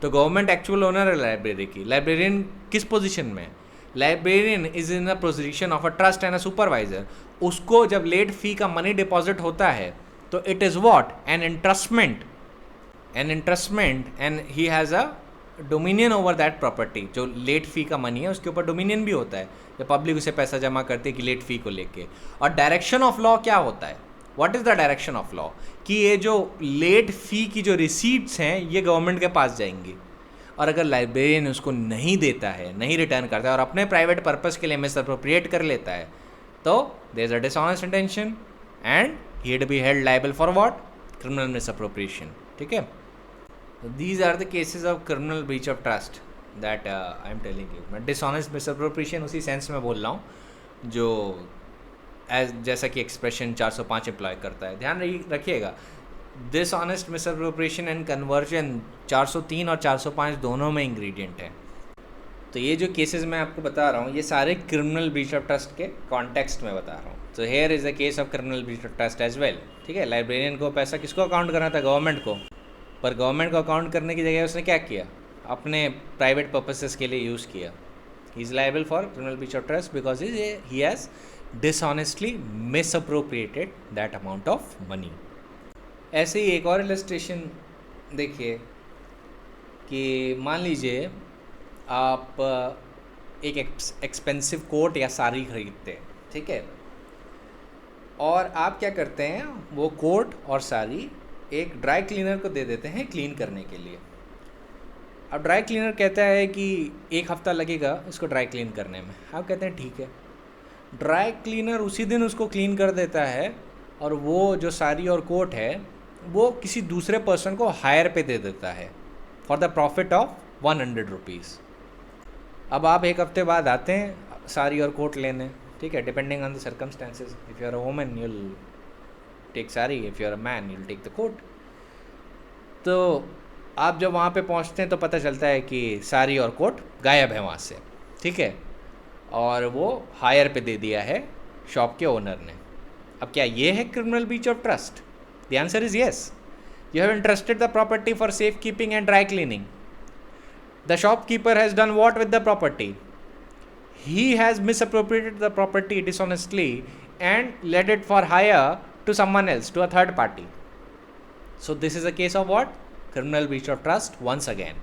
तो गवर्नमेंट एक्चुअल ओनर है लाइब्रेरी की। लाइब्रेरियन किस पोजीशन में? Librarian is in the position of a trust and a supervisor. उसको जब लेट फी का मनी डिपॉजिट होता है तो it is what? An entrustment and he has a dominion over that property. जो लेट फी का money है उसके ऊपर डोमिनियन भी होता है, जब पब्लिक उसे पैसा जमा करती है कि लेट फी को लेके। और डायरेक्शन ऑफ लॉ क्या होता है? What is the direction of law? कि ये जो लेट फी की जो रिसीट्स हैं ये गवर्नमेंट के पास जाएंगी, और अगर लाइब्रेरियन उसको नहीं देता है, नहीं रिटर्न करता है और अपने प्राइवेट पर्पस के लिए मिसअप्रोप्रिएट कर लेता है, तो there is a dishonest intention and he would be held liable for what? Criminal misappropriation. ठीक है, these are the cases of criminal breach of trust that I am telling you। मैं dishonest misappropriation उसी sense में बोल रहा हूँ जो जैसा कि एक्सप्रेशन 405 एम्प्लॉय करता है। ध्यान रखिएगा, dishonest misappropriation एंड कन्वर्जन 403 और 405 दोनों में इंग्रेडिएंट है। तो ये जो केसेस मैं आपको बता रहा हूँ ये सारे क्रिमिनल ब्रीच ऑफ ट्रस्ट के कॉन्टेक्स्ट में बता रहा हूँ। तो here is a case of criminal breach of trust as well. ठीक है, लाइब्रेरियन को पैसा किसको अकाउंट करना था? गवर्नमेंट को। पर गवर्नमेंट को अकाउंट करने की जगह उसने क्या किया? अपने प्राइवेट पर्पसेस के लिए यूज़ किया। He is liable for criminal breach of trust because he has dishonestly misappropriated that amount of money. ऐसे ही एक और इलस्ट्रेशन देखिए कि मान लीजिए आप एक एक्सपेंसिव कोट या साड़ी खरीदते हैं। ठीक है, और आप क्या करते हैं, वो कोट और साड़ी एक ड्राई क्लीनर को दे देते हैं क्लीन करने के लिए। अब ड्राई क्लीनर कहता है कि 1 हफ़्ता लगेगा इसको ड्राई क्लीन करने में। आप कहते हैं ठीक है। ड्राई क्लीनर उसी दिन उसको क्लीन कर देता है और वो जो साड़ी और कोट है वो किसी दूसरे पर्सन को हायर पे दे देता है for the profit of 100 rupees. अब आप 1 हफ्ते बाद आते हैं साड़ी और कोट लेने। ठीक है, depending on the circumstances, if you are a woman you will take sari, if you are a man you will take the coat. तो आप जब वहाँ पे पहुँचते हैं तो पता चलता है कि साड़ी और कोट गायब है वहाँ से। ठीक है, और वो हायर पे दे दिया है शॉप के ओनर ने। अब क्या ये है criminal breach of trust? The answer is yes. You have entrusted the property for safe keeping and dry cleaning. The shopkeeper has done what with the property? He has misappropriated the property dishonestly and let it for hire to someone else, to a third party. So this is a case of what? criminal breach of trust once again.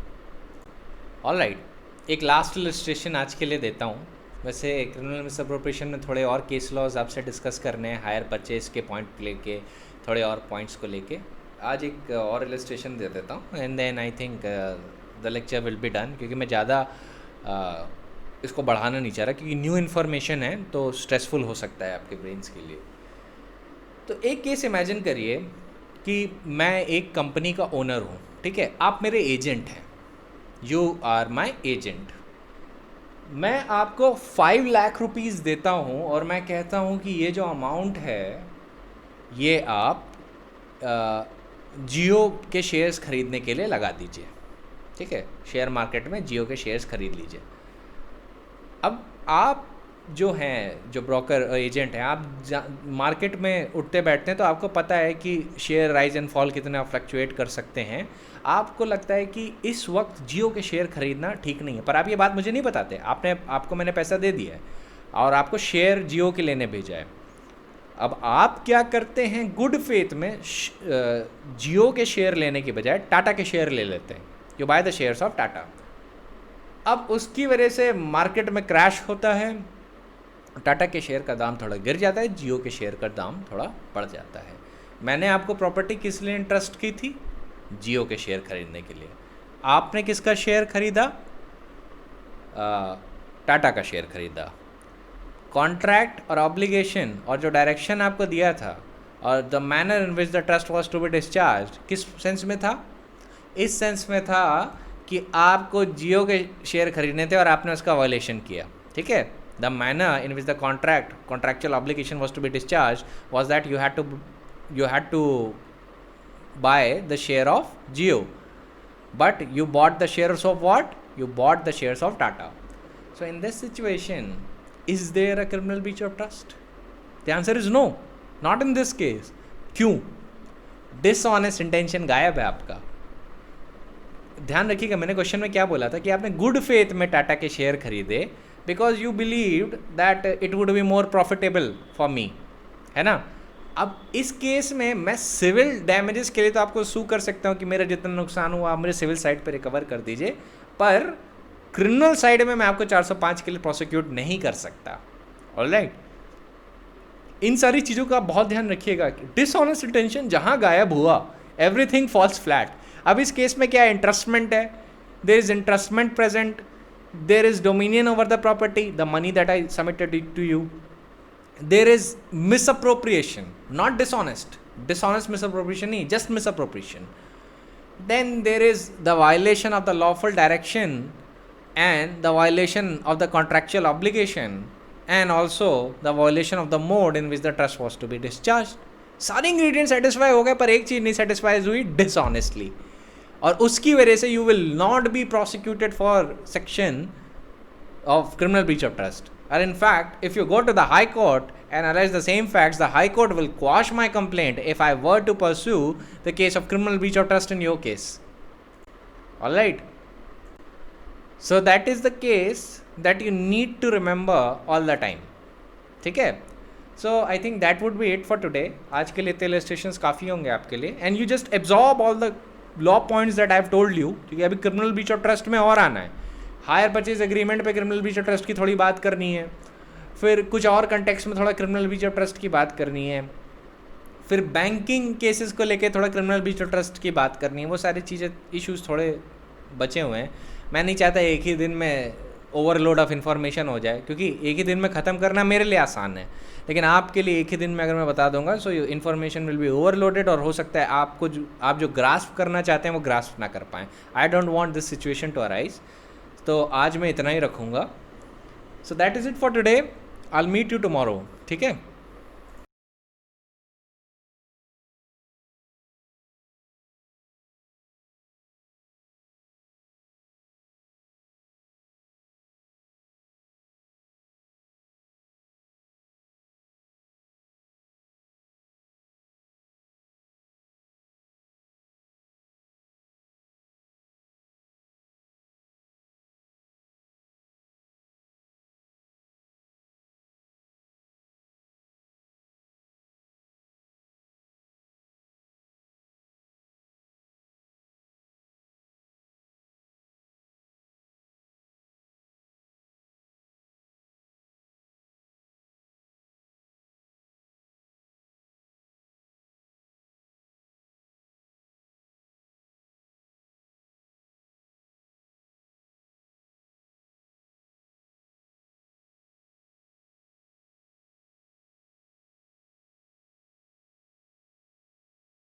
All right, एक last illustration आज के लिए देता हूँ. वैसे criminal misappropriation में थोड़े और केस लॉज आपसे डिस्कस करने हैं, हायर परचेज के पॉइंट लेके, थोड़े और पॉइंट्स को लेके. आज एक और इलस्ट्रेशन दे देता हूँ and then I think the lecture will be done, क्योंकि मैं ज़्यादा इसको बढ़ाना नहीं चाह रहा, क्योंकि न्यू इन्फॉर्मेशन है तो स्ट्रेसफुल हो सकता है आपके ब्रेन्स के लिए. तो एक केस इमेजिन करिए कि मैं एक कंपनी का ओनर हूँ, ठीक है, आप मेरे एजेंट हैं, यू आर माई एजेंट. मैं आपको 5 लाख रुपीज़ देता हूँ और मैं कहता हूँ कि ये जो अमाउंट है ये आप जियो के शेयर्स ख़रीदने के लिए लगा दीजिए. ठीक है, शेयर मार्केट में जियो के शेयर्स ख़रीद लीजिए. अब आप जो हैं, जो ब्रोकर एजेंट हैं, आप मार्केट में उठते बैठते हैं तो आपको पता है कि शेयर राइज एंड फॉल कितना फ्लक्चुएट कर सकते हैं. आपको लगता है कि इस वक्त जियो के शेयर खरीदना ठीक नहीं है, पर आप ये बात मुझे नहीं बताते. आपको मैंने पैसा दे दिया है और आपको शेयर जियो के लेने भेजा है. अब आप क्या करते हैं, गुड फेथ में जियो के शेयर लेने की बजाय टाटा के शेयर ले लेते हैं. You by the shares of Tata. अब उसकी वजह से मार्केट में क्रैश होता है, टाटा के शेयर का दाम थोड़ा गिर जाता है, जियो के शेयर का दाम थोड़ा बढ़ जाता है. मैंने आपको प्रॉपर्टी किस लिए इंटरेस्ट की थी? जियो के शेयर खरीदने के लिए. आपने किसका शेयर खरीदा? टाटा का शेयर खरीदा. कॉन्ट्रैक्ट और ऑब्लिगेशन और जो डायरेक्शन आपको दिया था और the manner in which the trust was to be discharge किस सेंस में था? इस सेंस में था कि आपको जियो के शेयर खरीदने थे और आपने उसका वायलेशन किया. ठीक है, the manner in which the contractual obligation was to be discharged was that you had to buy the share of Jio, but you bought the shares of what? You bought the shares of Tata. So in this situation, is there a criminal breach of trust? The answer is no, not in this case. क्यों? Dishonest intention गायब है आपका. ध्यान रखिएगा, मैंने question में क्या बोला था कि आपने गुड फेथ में टाटा के शेयर खरीदे because you believed that it would be more profitable for me, है ना. अब इस केस में मैं सिविल डैमेजेस के लिए तो आपको सू कर सकता हूँ कि मेरा जितना नुकसान हुआ आप मुझे सिविल साइड पर रिकवर कर दीजिए, पर क्रिमिनल साइड में मैं आपको 405 के लिए प्रोसिक्यूट नहीं कर सकता. ऑलराइट, इन सारी चीज़ों का बहुत ध्यान रखिएगा. डिसऑनेस्ट इंटेंशन जहाँ गायब हुआ, एवरीथिंग फॉल्स फ्लैट. अब इस केस में क्या इंटरेस्टमेंट है? There is entrustment present, there is dominion over the property, the money that I submitted to you. There is misappropriation, not dishonest. Dishonest misappropriation नहीं, just misappropriation. Then there is the violation of the lawful direction and the violation of the contractual obligation and also the violation of the mode in which the trust was to be discharged. सारे ingredient satisfy हो गए, पर एक चीज़ नहीं satisfy हुई, dishonestly. और उसकी वजह से you will not be prosecuted for section of criminal breach of trust. और in fact if you go to the high court and analyze the same facts, the high court will quash my complaint if I were to pursue the case of criminal breach of trust in your case. All right. So that is the case that you need to remember all the time. ठीक है. So I think that would be it for today. आज के लिए illustrations काफ़ी होंगे आपके लिए, and you just absorb all the law points that I have told you. क्योंकि अभी criminal breach of trust में और आना है. हायर परचेज एग्रीमेंट पे criminal breach of trust की थोड़ी बात करनी है, फिर कुछ और कंटेक्स्ट में थोड़ा criminal breach of trust की बात करनी है, फिर बैंकिंग केसेस को लेके थोड़ा criminal breach of trust की बात करनी है. वो सारी चीज़ें इश्यूज थोड़े बचे हुए हैं. मैं नहीं चाहता एक ही दिन में ओवरलोड ऑफ इन्फॉर्मेशन हो जाए, क्योंकि एक ही दिन में ख़त्म करना मेरे लिए आसान है, लेकिन आपके लिए एक ही दिन में अगर मैं बता दूंगा so information will be overloaded, और हो सकता है आप जो ग्रास्प करना चाहते हैं वो ग्रास्प ना कर पाएँ. I don't want this situation to arise. तो आज मैं इतना ही रखूँगा. So that is it for today. I will meet you tomorrow. ठीक है.